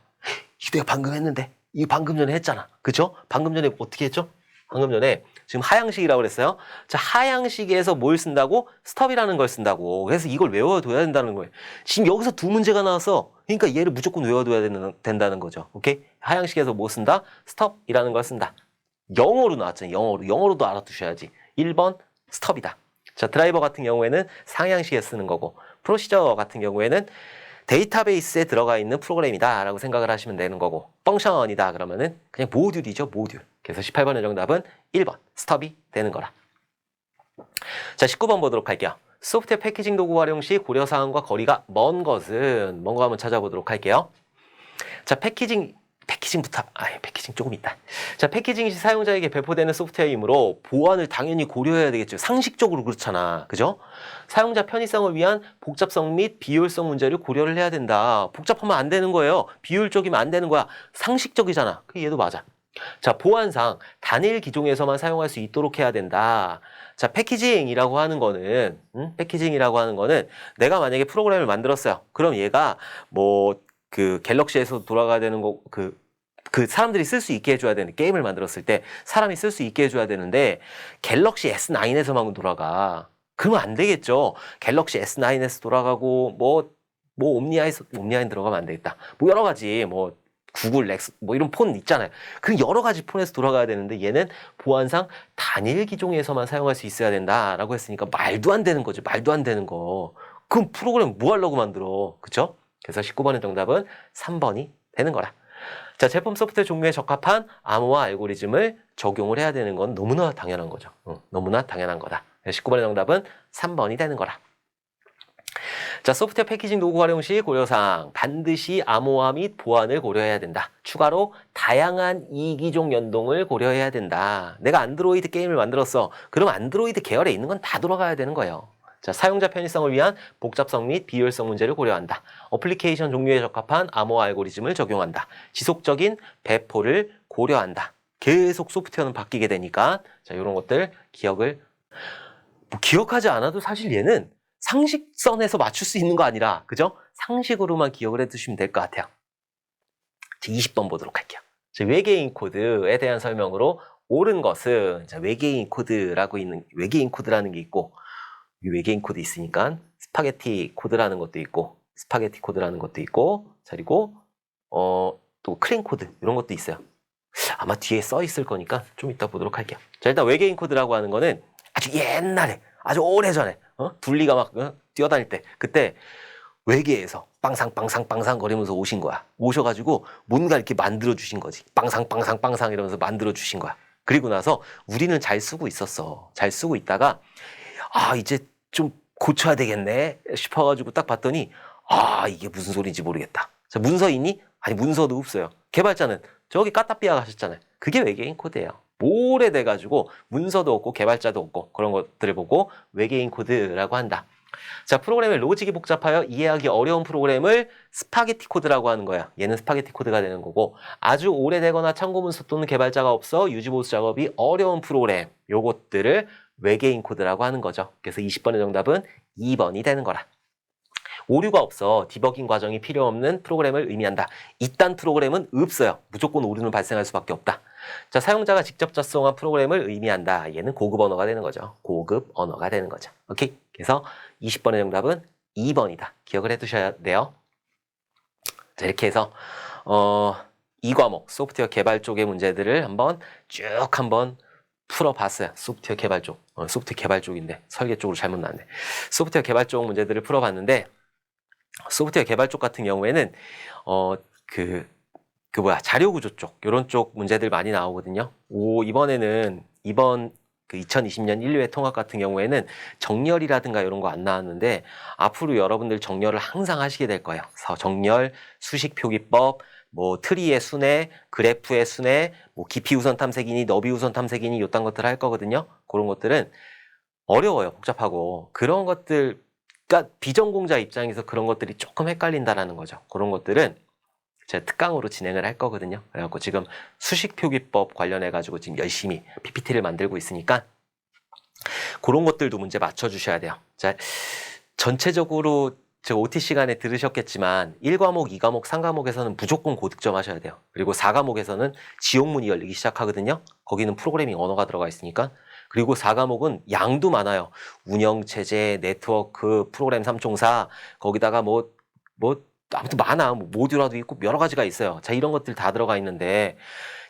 이거 내가 방금 했는데. 이거 방금 전에 했잖아. 그쵸? 방금 전에 어떻게 했죠? 방금 전에 지금 하향식이라고 그랬어요. 자, 하향식에서 뭘 쓴다고? 스톱이라는 걸 쓴다고. 그래서 이걸 외워둬야 된다는 거예요. 지금 여기서 두 문제가 나와서 그러니까 얘를 무조건 외워둬야 된다는 거죠. 오케이? 하향식에서 뭐 쓴다? 스톱이라는 걸 쓴다. 영어로 나왔잖아요. 영어로도 알아두셔야지. 1번 스톱이다. 자, 드라이버 같은 경우에는 상향식에 쓰는 거고, 프로시저 같은 경우에는 데이터베이스에 들어가 있는 프로그램이다 라고 생각을 하시면 되는 거고, 펑션이다 그러면은 그냥 모듈이죠, 모듈. 그래서 18번의 정답은 1번 스톱이 되는 거라. 자, 19번 보도록 할게요. 소프트웨어 패키징 도구 활용 시 고려사항과 거리가 먼 것은 뭔가 한번 찾아보도록 할게요. 자, 패키징부터, 패키징 조금 있다. 자, 패키징 시 사용자에게 배포되는 소프트웨어이므로 보안을 당연히 고려해야 되겠죠. 상식적으로 그렇잖아. 그죠? 사용자 편의성을 위한 복잡성 및 비효율성 문제를 고려를 해야 된다. 복잡하면 안 되는 거예요. 비효율적이면 안 되는 거야. 상식적이잖아. 얘도 맞아. 자, 보안상 단일 기종에서만 사용할 수 있도록 해야 된다. 자, 패키징이라고 하는 거는, 내가 만약에 프로그램을 만들었어요. 그럼 얘가 갤럭시에서 돌아가야 되는 거, 사람들이 쓸 수 있게 해줘야 되는, 게임을 만들었을 때 사람이 쓸 수 있게 해줘야 되는데, 갤럭시 S9에서만 돌아가. 그러면 안 되겠죠. 갤럭시 S9에서 돌아가고, 옴니아인 들어가면 안 되겠다. 여러 가지, 구글, 렉스, 이런 폰 있잖아요. 그 여러 가지 폰에서 돌아가야 되는데, 얘는 보안상 단일 기종에서만 사용할 수 있어야 된다라고 했으니까 말도 안 되는 거죠. 말도 안 되는 거. 그럼 프로그램 뭐 하려고 만들어? 그쵸? 그래서 19번의 정답은 3번이 되는 거라. 자, 제품 소프트웨어 종류에 적합한 암호화 알고리즘을 적용을 해야 되는 건 너무나 당연한 거죠. 너무나 당연한 거다. 19번의 정답은 3번이 되는 거라. 자, 소프트웨어 패키징 도구 활용 시 고려사항 반드시 암호화 및 보안을 고려해야 된다. 추가로 다양한 이기종 연동을 고려해야 된다. 내가 안드로이드 게임을 만들었어. 그럼 안드로이드 계열에 있는 건 다 돌아가야 되는 거예요. 자, 사용자 편의성을 위한 복잡성 및 비효율성 문제를 고려한다. 어플리케이션 종류에 적합한 암호화 알고리즘을 적용한다. 지속적인 배포를 고려한다. 계속 소프트웨어는 바뀌게 되니까 자, 이런 것들 기억하지 않아도 사실 얘는 상식선에서 맞출 수 있는 거 아니라, 그죠? 상식으로만 기억을 해두시면 될 것 같아요. 자, 20번 보도록 할게요. 자, 외계인 코드에 대한 설명으로 옳은 것은, 자, 외계인 코드라는 게 있고, 이 외계인 코드 있으니까 스파게티 코드라는 것도 있고, 자, 그리고 또 클린 코드 이런 것도 있어요. 아마 뒤에 써 있을 거니까 좀 이따 보도록 할게요. 자, 일단 외계인 코드라고 하는 거는 아주 옛날에, 아주 오래전에 둘리가 막 뛰어다닐 때, 그때 외계에서 빵상 거리면서 오신 거야. 오셔가지고 뭔가 이렇게 만들어 주신 거지. 빵상 이러면서 만들어 주신 거야. 그리고 나서 우리는 잘 쓰고 있었어. 잘 쓰고 있다가 이제 좀 고쳐야 되겠네 싶어가지고 딱 봤더니 이게 무슨 소리인지 모르겠다. 자, 문서 있니? 아니, 문서도 없어요. 개발자는 저기 까따삐아 가셨잖아요. 그게 외계인 코드예요. 오래돼가지고 문서도 없고 개발자도 없고 그런 것들을 보고 외계인 코드라고 한다. 자, 프로그램의 로직이 복잡하여 이해하기 어려운 프로그램을 스파게티 코드라고 하는 거야. 얘는 스파게티 코드가 되는 거고, 아주 오래되거나 참고 문서 또는 개발자가 없어 유지보수 작업이 어려운 프로그램, 요것들을 외계인 코드라고 하는 거죠. 그래서 20번의 정답은 2번이 되는 거라. 오류가 없어 디버깅 과정이 필요 없는 프로그램을 의미한다. 이딴 프로그램은 없어요. 무조건 오류는 발생할 수밖에 없다. 자, 사용자가 직접 작성한 프로그램을 의미한다. 얘는 고급 언어가 되는 거죠. 고급 언어가 되는 거죠. 오케이? 그래서 20번의 정답은 2번이다. 기억을 해두셔야 돼요. 자, 이렇게 해서 이 과목 소프트웨어 개발 쪽의 문제들을 한번 풀어봤어요. 소프트웨어 개발 쪽. 소프트웨어 개발 쪽인데 설계 쪽으로 잘못 나왔네. 소프트웨어 개발 쪽 문제들을 풀어봤는데, 소프트웨어 개발 쪽 같은 경우에는 자료 구조 쪽, 이런 쪽 문제들 많이 나오거든요. 이번 2020년 1회 통합 같은 경우에는 정렬이라든가 이런 거 안 나왔는데, 앞으로 여러분들 정렬을 항상 하시게 될 거예요. 정렬, 수식 표기법, 트리의 순회, 그래프의 순회, 깊이 우선 탐색이니 너비 우선 탐색이니 요딴 것들 할 거거든요. 그런 것들은 어려워요. 복잡하고. 그런 것들, 그러니까 비전공자 입장에서 그런 것들이 조금 헷갈린다라는 거죠. 그런 것들은 제가 특강으로 진행을 할 거거든요. 그래갖고 지금 수식 표기법 관련해가지고 지금 열심히 PPT를 만들고 있으니까 그런 것들도 문제 맞춰주셔야 돼요. 자, 전체적으로 제가 OT 시간에 들으셨겠지만 1과목, 2과목, 3과목에서는 무조건 고득점 하셔야 돼요. 그리고 4과목에서는 지옥문이 열리기 시작하거든요. 거기는 프로그래밍 언어가 들어가 있으니까. 그리고 4과목은 양도 많아요. 운영체제, 네트워크, 프로그램 3총사, 거기다가 아무튼 많아. 모듈화도 있고 여러 가지가 있어요. 자, 이런 것들 다 들어가 있는데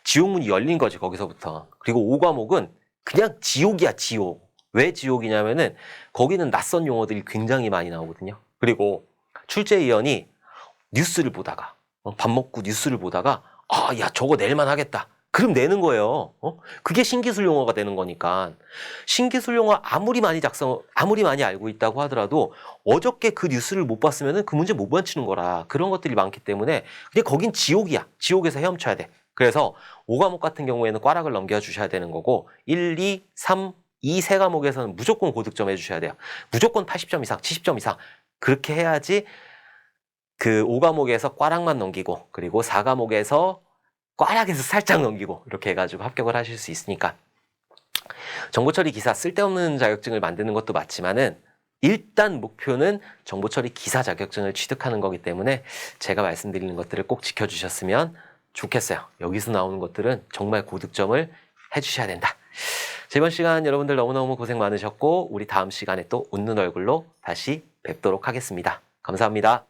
지옥문이 열린 거지, 거기서부터. 그리고 5과목은 그냥 지옥이야, 지옥. 왜 지옥이냐면은 거기는 낯선 용어들이 굉장히 많이 나오거든요. 그리고 출제위원이 뉴스를 보다가 밥 먹고 뉴스를 보다가 야 저거 낼만 하겠다. 그럼 내는 거예요. 그게 신기술 용어가 되는 거니까. 신기술 용어 아무리 많이 알고 있다고 하더라도 어저께 그 뉴스를 못 봤으면은 그 문제 못 맞히는 거라. 그런 것들이 많기 때문에 근데 거긴 지옥이야. 지옥에서 헤엄쳐야 돼. 그래서 5과목 같은 경우에는 꽈락을 넘겨주셔야 되는 거고 1, 2, 3, 이 세 과목에서는 무조건 고득점 해주셔야 돼요. 무조건 80점 이상, 70점 이상. 그렇게 해야지 그 5과목에서 꽈락만 넘기고 그리고 4과목에서 꽈락에서 살짝 넘기고 이렇게 해가지고 합격을 하실 수 있으니까 정보처리 기사 쓸데없는 자격증을 만드는 것도 맞지만은 일단 목표는 정보처리 기사 자격증을 취득하는 거기 때문에 제가 말씀드리는 것들을 꼭 지켜주셨으면 좋겠어요. 여기서 나오는 것들은 정말 고득점을 해주셔야 된다. 이번 시간 여러분들 너무너무 고생 많으셨고 우리 다음 시간에 또 웃는 얼굴로 다시 뵙도록 하겠습니다. 감사합니다.